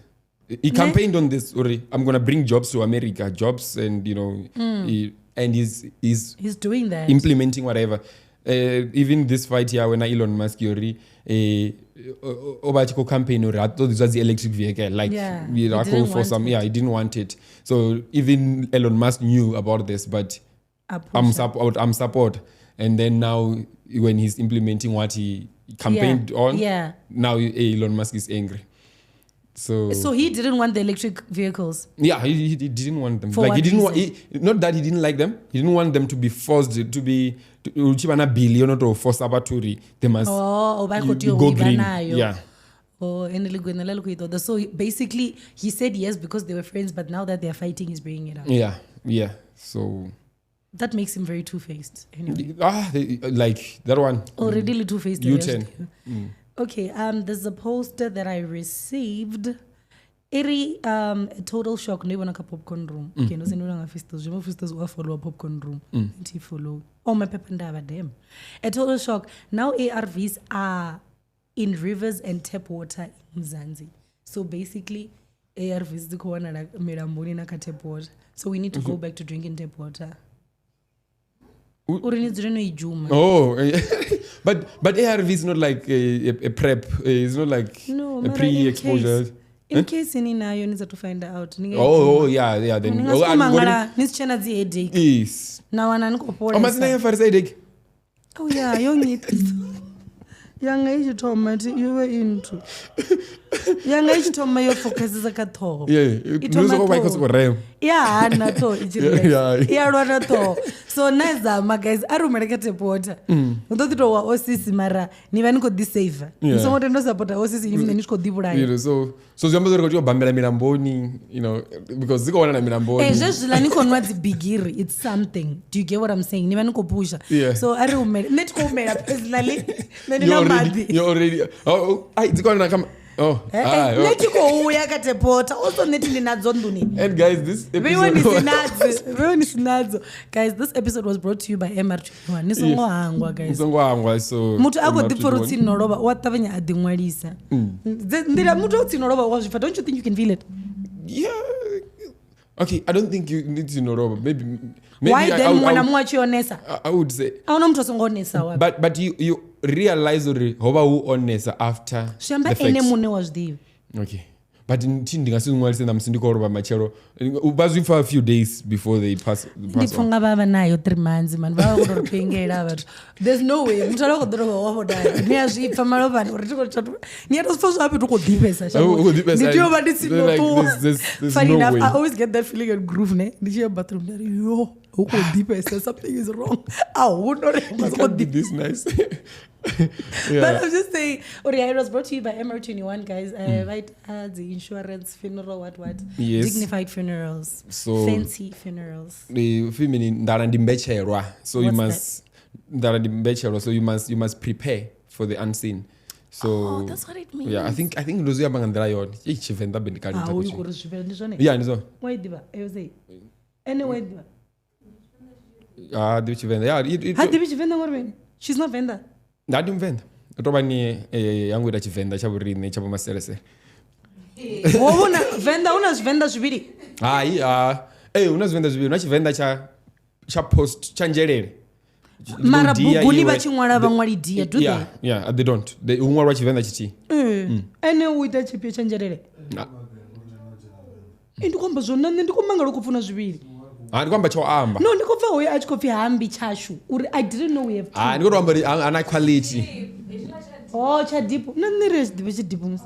He campaigned on this, Zori. I'm going to bring jobs to America, jobs, and, you know, he's doing that. Implementing whatever. Even this fight here, when Elon Musk, Yori, Obachiko campaign, I thought this was the electric vehicle. Like, he didn't want it. So even Elon Musk knew about this, but I'm support. And then now, when he's implementing what he campaigned on, now Elon Musk is angry. So he didn't want the electric vehicles. Yeah, he didn't want them. For like what he didn't reason? Not that he didn't like them. He didn't want them to be forced to be a billion or for Sabaturi. They must go green. Yeah. So basically, he said yes because they were friends, but now that they're fighting, he's bringing it up. Yeah. So that makes him very two-faced. Anyway. Like that one. Already two-faced. U10. Okay, there's a poster that I received. A total shock. No one popcorn room. Okay, no one fistos. You fistos will follow a popcorn room. Follow. Oh, my pepandava damn. A total shock. Now ARVs are in rivers and tap water in Mzansi. So basically, ARVs the corner like Miramboni na tap water. So we need to go back to drinking tap water. Oh, but ARV is not like a prep. It's not like a pre-exposure. In case any now you need to find out. Yeah. Then yes. Now headache. Oh yeah, you need. Young age told you were into. Young age told me your focus is a cato. Yeah, nato. Yeah, so nice, my guys. I remember get a porter. Don't do what Osis Mara. Nivan could be safe. So what knows about Osis even in Dibura. So Zamba got your Bambela Miramboni, you know, because they go on a Miramboni. It's just Lanikon what's bigiri. It's something. Do you get what I'm saying? Nivan ko pusha. Yeah. So I remember. Let's go, man. Personally, you're already. It's going to come. Let you go. We are at a porter. Also, netting in Nadzonduni. And guys, this episode. Guys, this episode was brought to you by MR21. Nisongwa guys. So Mutu ago different in Noroba. What Tavanya Adimwarisa. Ndira Mutu Noroba was. Don't you think you can feel it? Yeah. Okay, I don't think you need to know Noroba. Maybe why then when I'm watching Nessa? I would say. But you realize how on Nessa after the facts. Okay. But in Tinding, I'm Sindikor Machero. Ubazwi for a few days before they pass on. There's no way. Funny enough, I always get that feeling at groove. Did you have bathroom there? Something is wrong. I would not be this nice. But I'm just saying, it was brought to you by MR21, guys. Right, the insurance, funeral, what? Yes. Dignified funerals, so fancy funerals. The feminine so you must so you must prepare for the unseen. So that's what it means. Yeah, I think those are bangandrayon. Each Venda bendikari. Yeah, nizo. Why diba? I was say. Anyway, diba. Diba Venda. Yeah, Diba Venda ngorbe. She's not Venda. Nadim Venda. Roba ni yangu da Venda chaburini chabu maselese. Venda unas Venda zibiri. Unas Venda zibiri. Unas Venda cha post chanjelele mara buguni vachimwala vamwali dia do yeah, they yeah, they don't they umwalwa chivenda chichi ene uita chipi chanjelele ndikomba zvona ndikomanga lokufuna zviviri ndikwamba choamba no ndikobva hoyo achikobvi hambi chashu uri I didn't know we have two ndikoramba ana quality chadipu nanirezi dipo chidipu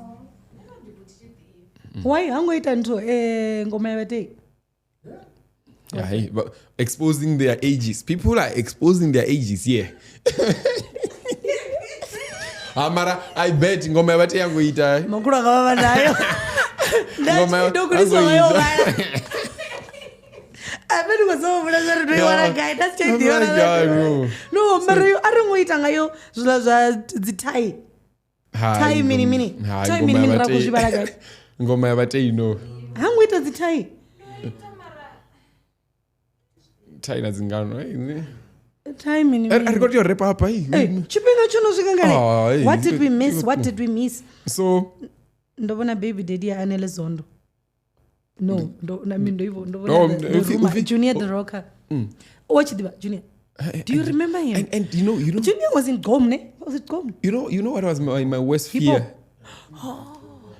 why hangoita nto ngoma yavatei yeah, hey, but exposing their ages. People are exposing their ages, yeah. Amara, I bet ngoma yabate yangoita. Makuru akababa nayo. Ngoma ndokuliswa ngayo bana. I bet ngoso mura do you wanna guy that's check the other. No, Mario aringoita ngayo zvila zva dzitai. Tai mini. Tai mini rakuzvibara guy. Ngoma yabate hangoita dzitai. China zingano timing I got your rap hapa hii chipinga chono zvikangale what did we miss so ndobona baby daddy anele zondo no na mimi ndivyo ndobona Junior the Rocka watch the Junior do you remember him and you know Junior was in Gomne was it Gomne you know what was my worst fear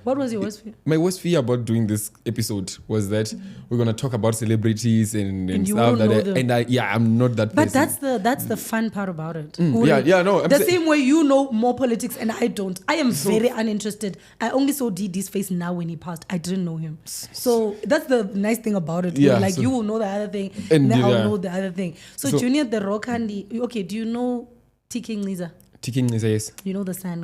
What was your worst fear? My worst fear about doing this episode was that we're going to talk about celebrities and stuff I'm not that but person. that's the fun part about it. The same way you know more politics and I don't. I am very uninterested. I only saw DD's face now when he passed. I didn't know him. So that's the nice thing about it. Yeah, you will know the other thing and then I'll know the other thing. So Junior the Rocka and okay, do you know Kingsley? Kingsley, yes. You know the son.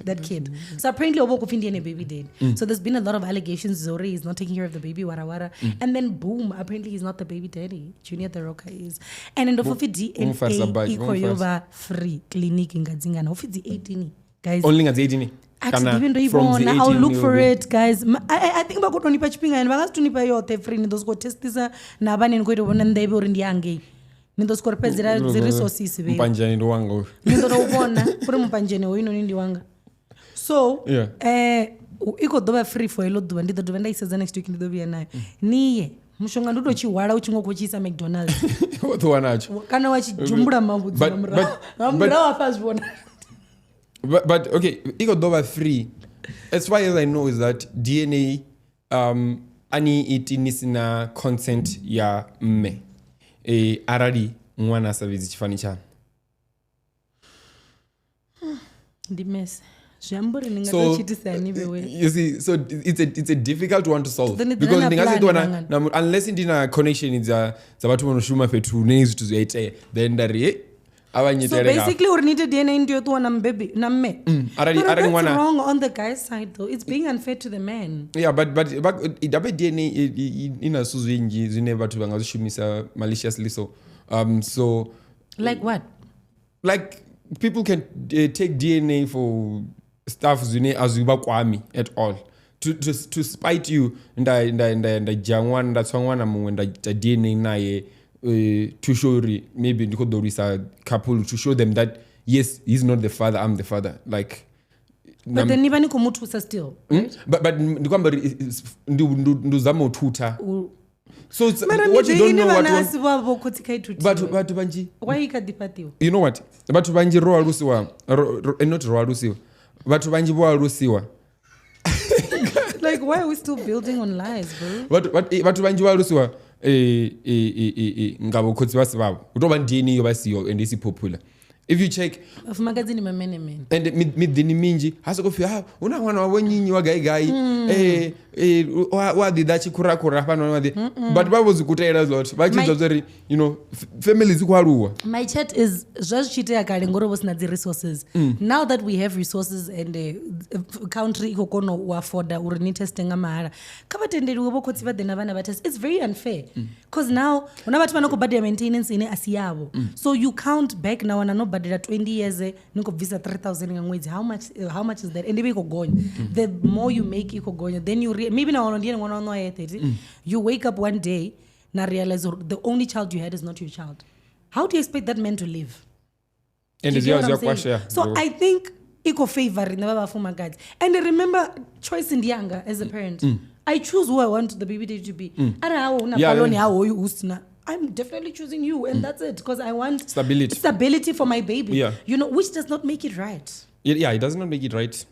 That kid. So apparently Obo Kufindi and a baby dead. So there's been a lot of allegations Zori is not taking care of the baby, wara. And then boom, apparently he's not the baby daddy. Junior the Rocka is. And in the Fofi DNA ikoyoba free clinic in Gadzingana. Fofi 18 guys. Only at 18. I'll look for it, guys. I think about Tony Pachpinga and Bagastunipa yote free in those go test this Naban and go to one and they were in the Yangi. Nindoskorpezera resources be mpanjani ndo wangu ndinobona kuri mpanjani wino ndi wanga so iko doba free for elo doba ndido ndaiseza next week ndido bia nayo niye mushonga ndoto chihwala uchingo kuchisa McDonald's wato wanacho kana wachijumbura mabudzi amura wafazibona but okay iko doba free as far as I know is that DNA ani itinisina consent ya mme arali mwana savizi chifani chana ndimese zvamburi ningachitisa niwewe you see so it's a difficult one to solve because ndingasetwana unless ndina connection za bathu vanoshuma petu nezvitu zvaite then ndari so basically uri nite DNA ndio tu na mbaby na mme arali mwana wrong on the guy's side though it's being unfair to the man yeah but idabe DNA ina suzvinji zvine bathu vangazvishumisa maliciously so like what like people can take DNA for stuff zvine azviba kwami at all to spite you ndajangwa ndatswangwana mumwe ndaita DNA naye to show maybe ndikodorisa couple to show them that yes he's not the father I'm the father like but then nibani komuthusa still right? but ndikwamba nduzama uthuta so what you don't know what banji why ikadipatiwa you know what bathu banji ro alusiwa not ro alusiwa bathu banji bo alusiwa like why are we still building on lies bro bathu banji bo alusiwa ngabo khotsi basi babo utoba ndini yo basiyo and is popular if you check of magazine men and midini minji hasokofia una mwana wabonyinyi wagaigai wadi dachi kurakura pano wadi but babo zikutera lot bachizo zeri you know families kwaruwa my chat is zvazvichitea kale ngoro vosina the resources now that we have resources and country ikokono uafoda uri ni testing amahara kavatenderi webokotsi vadena vana vatest it's very unfair because now una vatu vanokubhadhira maintenance ine asiyavo so you count back now and anobhadhira 20 years nikobvisa 3000 ngamwedzi how much is that and ibe ikogonya the more you make ikogonya then you maybe now ndiye mwana wano ayete you wake up one day na realize the only child you had is not your child how do you expect that man to live and is your question so I think iko favor in the bafuma guys and remember choice in younger as a parent I choose who I want the baby daddy to be. I'm definitely choosing you, and that's it, because I want stability for my baby. Yeah. You know, which does not make it right. Yeah, it does not make it right.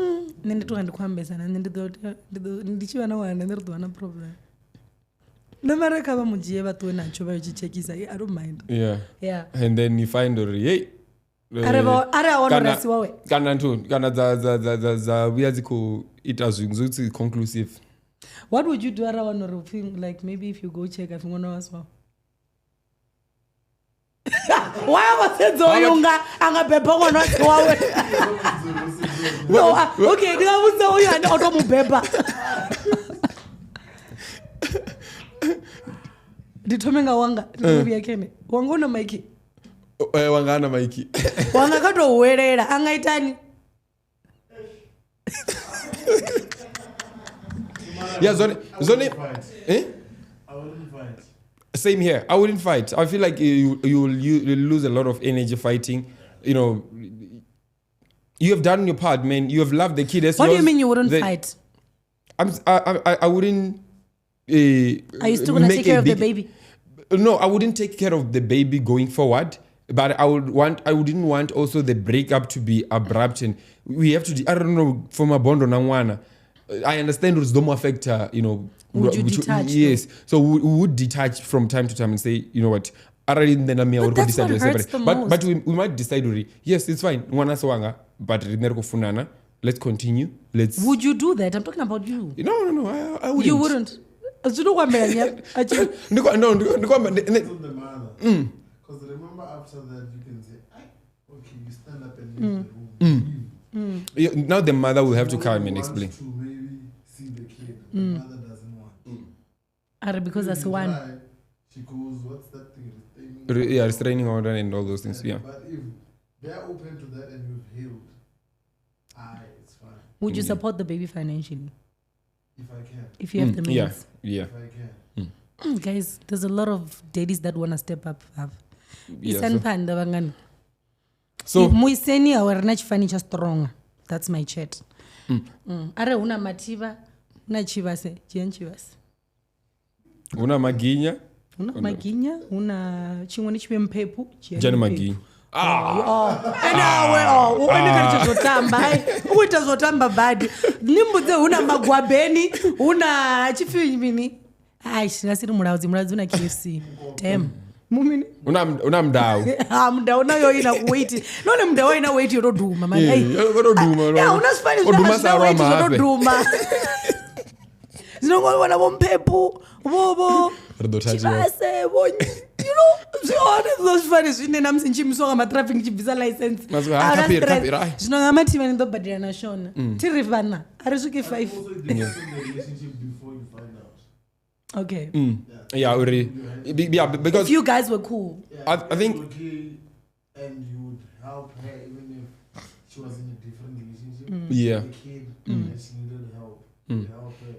I don't mind. Yeah. And then you find hey. Conclusive. What would you do around or like maybe if you go check if you want to as well? Why was it so young? I'm a pepper one. Okay, I was so young. Auto pepper. Ditomenga wanga. Wangona Mikey. Wangana Mikey. Wanga kato werera. Angaitani. Yeah, Zoni. Eh? I wouldn't fight. Same here. I wouldn't fight. I feel like you lose a lot of energy fighting. You know, you have done your part, man. You have loved the kid. What do you mean you wouldn't fight? I wouldn't. Are you still gonna take care of the baby? No, I wouldn't take care of the baby going forward. But I wouldn't want also the breakup to be abrupt, and we have to. I don't know, from a bond on Nangwana. I understand it don't affect her, you know. Would you detach? Yes. So we would detach from time to time and say, you know what, but that's what hurts the most. But we might decide, yes, it's fine. Let's continue. Would you do that? I'm talking about you. No. I wouldn't. You wouldn't. It's on the mother. Because remember after that you can say, okay, you stand up and leave the room. Now the mother will have to come and explain. To maybe see the kid. The mother doesn't want. Because that's one. She goes, what's that thing? Restraining order and all those things. Yeah. But if they're open to that and you've healed, it's fine. Would you support the baby financially? If I can. If you have the means. Yeah. If I can. Guys, there's a lot of daddies that want to step up. So muiseni awarna chifanicha strong. That's my chat. Are una mativa, una chivase, chivas. Una maginya, una chingoni chipe mpepu, jani maginya. Utazotamba badi. Nimbuze una magwabeni, una chifini. Sinasiri muraudzi una KFC. Damn. Mumini una Mudau. Mudau nayo ina kuwait. None Mudau ina wait yoduma man. Una Spanish una yoduma. Zinongwa wana bompepu, bobo. Chase bonyi. You know, so honest those Spanish ine namsinchimso ngama traffic chibisa license. Zinonga mathi mani ndo badira na shona. Tirivana. Arisuke 5. Relationship before you find out. Okay. Yeah, because if you guys were cool, I think okay, and you would help her even if she was in a different relationship. Yeah. The kid and she needed help. Help her.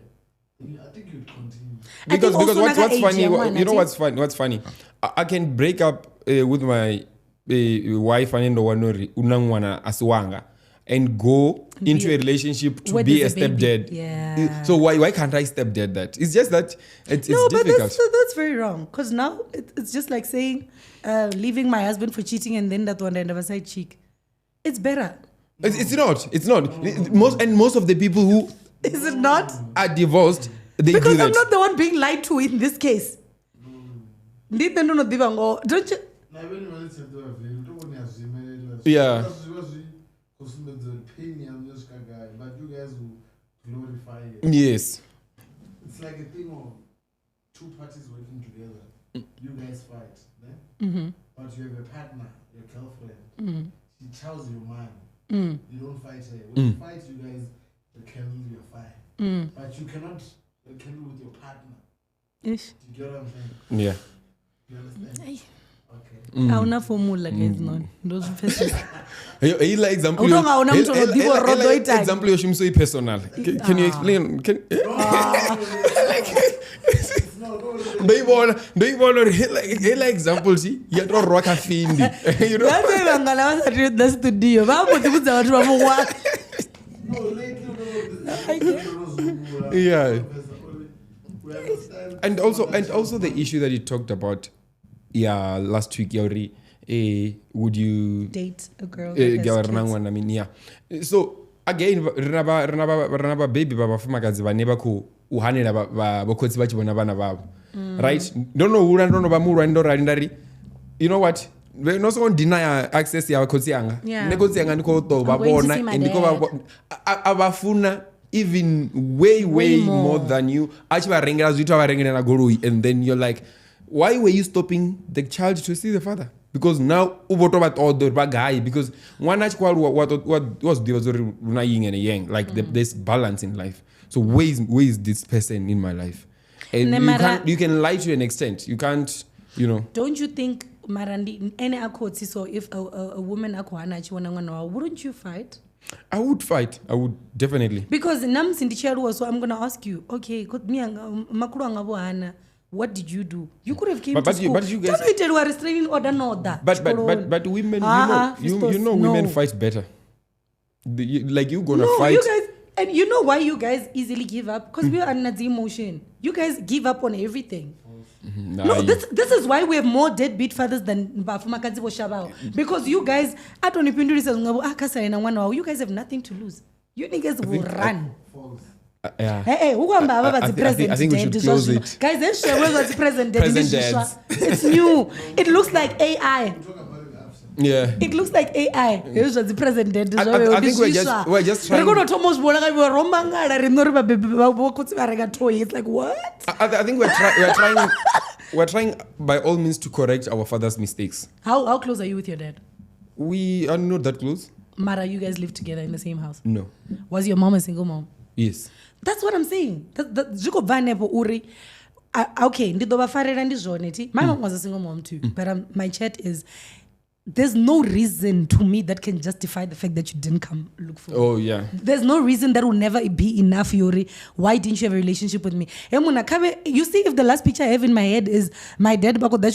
I think you'd continue. Because what's funny, you know what's funny? I can break up with my wife and unangwana aswanga and go into a relationship to be a stepdad. Yeah. So why can't I stepdad that? It's just that it's difficult. But that's very wrong. Because now it's just like saying leaving my husband for cheating and then that one end of a side cheek. It's better. It's not. Most of the people who is it not are divorced, they because do that. I'm not the one being lied to in this case. Don't you? Yeah. But you guys will glorify it. Yes. It's like a thing of two parties working together. You guys fight, né? But you have a partner, your girlfriend. She tells your mind. You don't fight her. When you fight, you guys rekindle your fire. But you cannot rekindle with your partner. Ish. Do you get what I'm saying? Yeah. You understand? Okay. Hauna formula guys, no. Those persons. Ila example. Example yoshimso personal. Can you explain? Do you want ila example see? Ya to Rocka findi. You know. That's the deal. No, lately, Yeah. We understand. And also the issue that you talked about, last week, Yauri, would you date a girl? I mean, yeah. So again, renaba baby baba fumakazi vaneba ku uhanela bakotsi vachibona vana vavo, right? Don't know bamurwa ndorari. You know what? We no so deny access ya bakotsi yanga. Nekotsi yanga ndiko to babona ndiko abafuna even way more than you. Achiva rengera zvitu avarengera na goloi, and then you're like, why were you stopping the child to see the father? Because now ubotoba all the guy, because one what was the runa yin and yang, like there's balance in life. So where is this person in my life? And you can lie to an extent. You can't, you know. Don't you think marandi any akotsi, so if a woman akwana chiwana, wouldn't you fight? I would fight. I would definitely. Because nam sindicharu, so I'm gonna ask you, okay, makuru angabo hana. What did you do? You could have came to school. But you guys, don't we tell you a restraining order? No, that. But women, women fight better. Like you gonna fight. You guys, and you know why you guys easily give up? Because we are under the emotion. You guys give up on everything. No, this is why we have more deadbeat fathers than Bafumakazi Shabao. Because you guys, you guys have nothing to lose. You niggas will run. Yeah. Hey, I think we should close it. Guys, let's share what's present dads. It's new. It looks like AI. Yeah. It looks like AI. It's the present dad. I think we're just trying. It's like what? I think we're trying by all means to correct our father's mistakes. How close are you with your dad? We are not that close. Mara, you guys live together in the same house? No. Was your mom a single mom? Yes. That's what I'm saying. Okay, my mom was a single mom too. But my chat is, there's no reason to me that can justify the fact that you didn't come look for me. Oh, yeah. There's no reason that will never be enough, Yuri. Why didn't you have a relationship with me? You see, if the last picture I have in my head is my dad, that's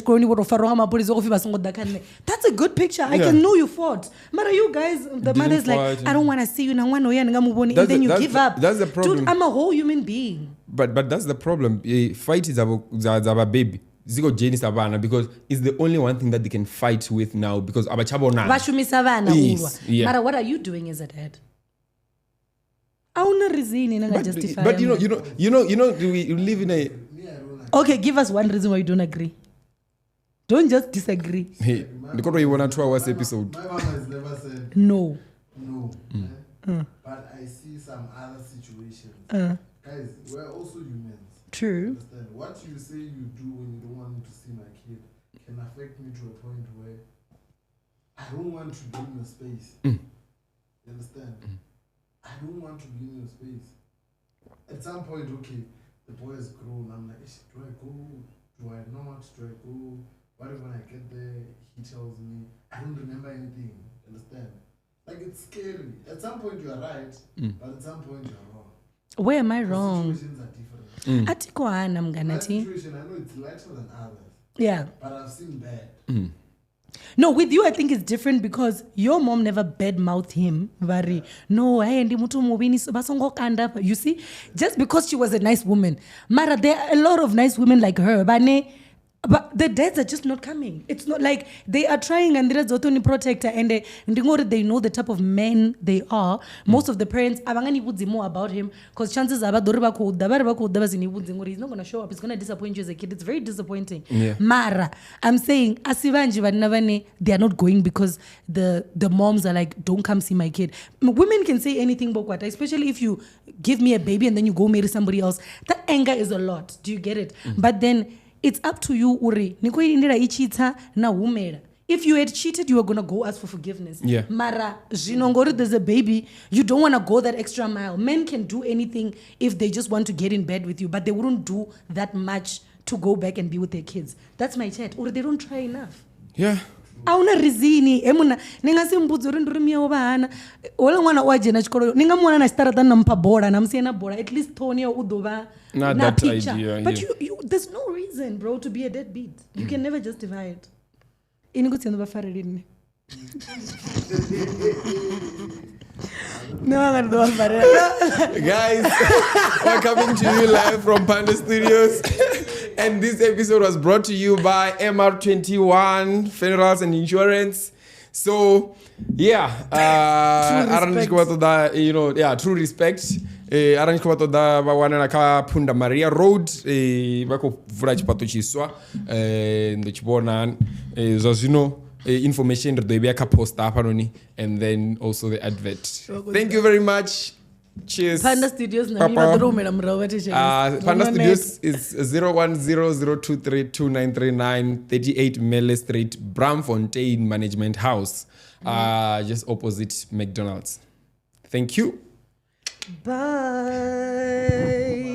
a good picture. I can know you fought. But you guys, the mother's like, I don't want to see you. And then you give up. That's the problem. Dude, I'm a whole human being. But that's the problem. Fight is about baby. Zigo Jane Savannah, because it's the only one thing that they can fight with now, because abachabona. Bashumi Savannah. Yes, yeah. Mara, what are you doing as a dad? I want to reason justify. But you know, we live in a. Okay, give us one reason why you don't agree. Don't just disagree. Hey, because you want to 2 hours episode. My mama has never said no. But I see some other situations. Guys, we're also humans. True. Understand? What you say you do when you don't want me to see my kid can affect me to a point where I don't want to be in your space. You understand? I don't want to be in your space. At some point, okay, the boy has grown. I'm like, do I go? Do I not? Do I go? What if when I get there, he tells me, I don't remember anything. Understand? Like, it's scary. At some point, you are right, but at some point, you are wrong. Where am I wrong? Situations are different. My situation, I know it's lighter than others. Yeah. But I've seen bad. No, with you, I think it's different because your mom never bad-mouthed him. Very. No, you see, just because she was a nice woman. Mara, there are a lot of nice women like her. But the dads are just not coming. It's not like they are trying and there's Zotoni protector and they know the type of men they are. Most of the parents abangani wudzi more about him because chances are he's not going to show up. He's going to disappoint you as a kid. It's very disappointing. Yeah. Mara, I'm saying asivanji vanavane, they are not going because the moms are like, don't come see my kid. Women can say anything about especially if you give me a baby and then you go marry somebody else. That anger is a lot. Do you get it? But then it's up to you, Uri. If you had cheated, you were going to go ask for forgiveness. Yeah. Mara, there's a baby. You don't want to go that extra mile. Men can do anything if they just want to get in bed with you, but they wouldn't do that much to go back and be with their kids. That's my chat. Or they don't try enough. Yeah. Auna rizini emuna ninga simbudzo rindurumia obana ola mwana waje na chikolo ninga mwana na stara than nampa bora namsiena bora at least Tony udova not na that picture. Idea, but you there's no reason, bro, to be a deadbeat. You can never justify it. Inikutsenda bafareline No, I'm going to Guys, we're coming to you live from Panda Studios. And this episode was brought to you by MR21 Funerals and Insurance. So, yeah, true respect. Arrange kubatoda bawana nakapunda Maria Road bako vura chipato chiswa ndochibona zazino information that they be post up and then also the advert. Thank you very much. Cheers. Panda Studios Panda Studios is 0100232939 38 Mele Street, Bramfontein Management House, just opposite McDonald's. Thank you. Bye.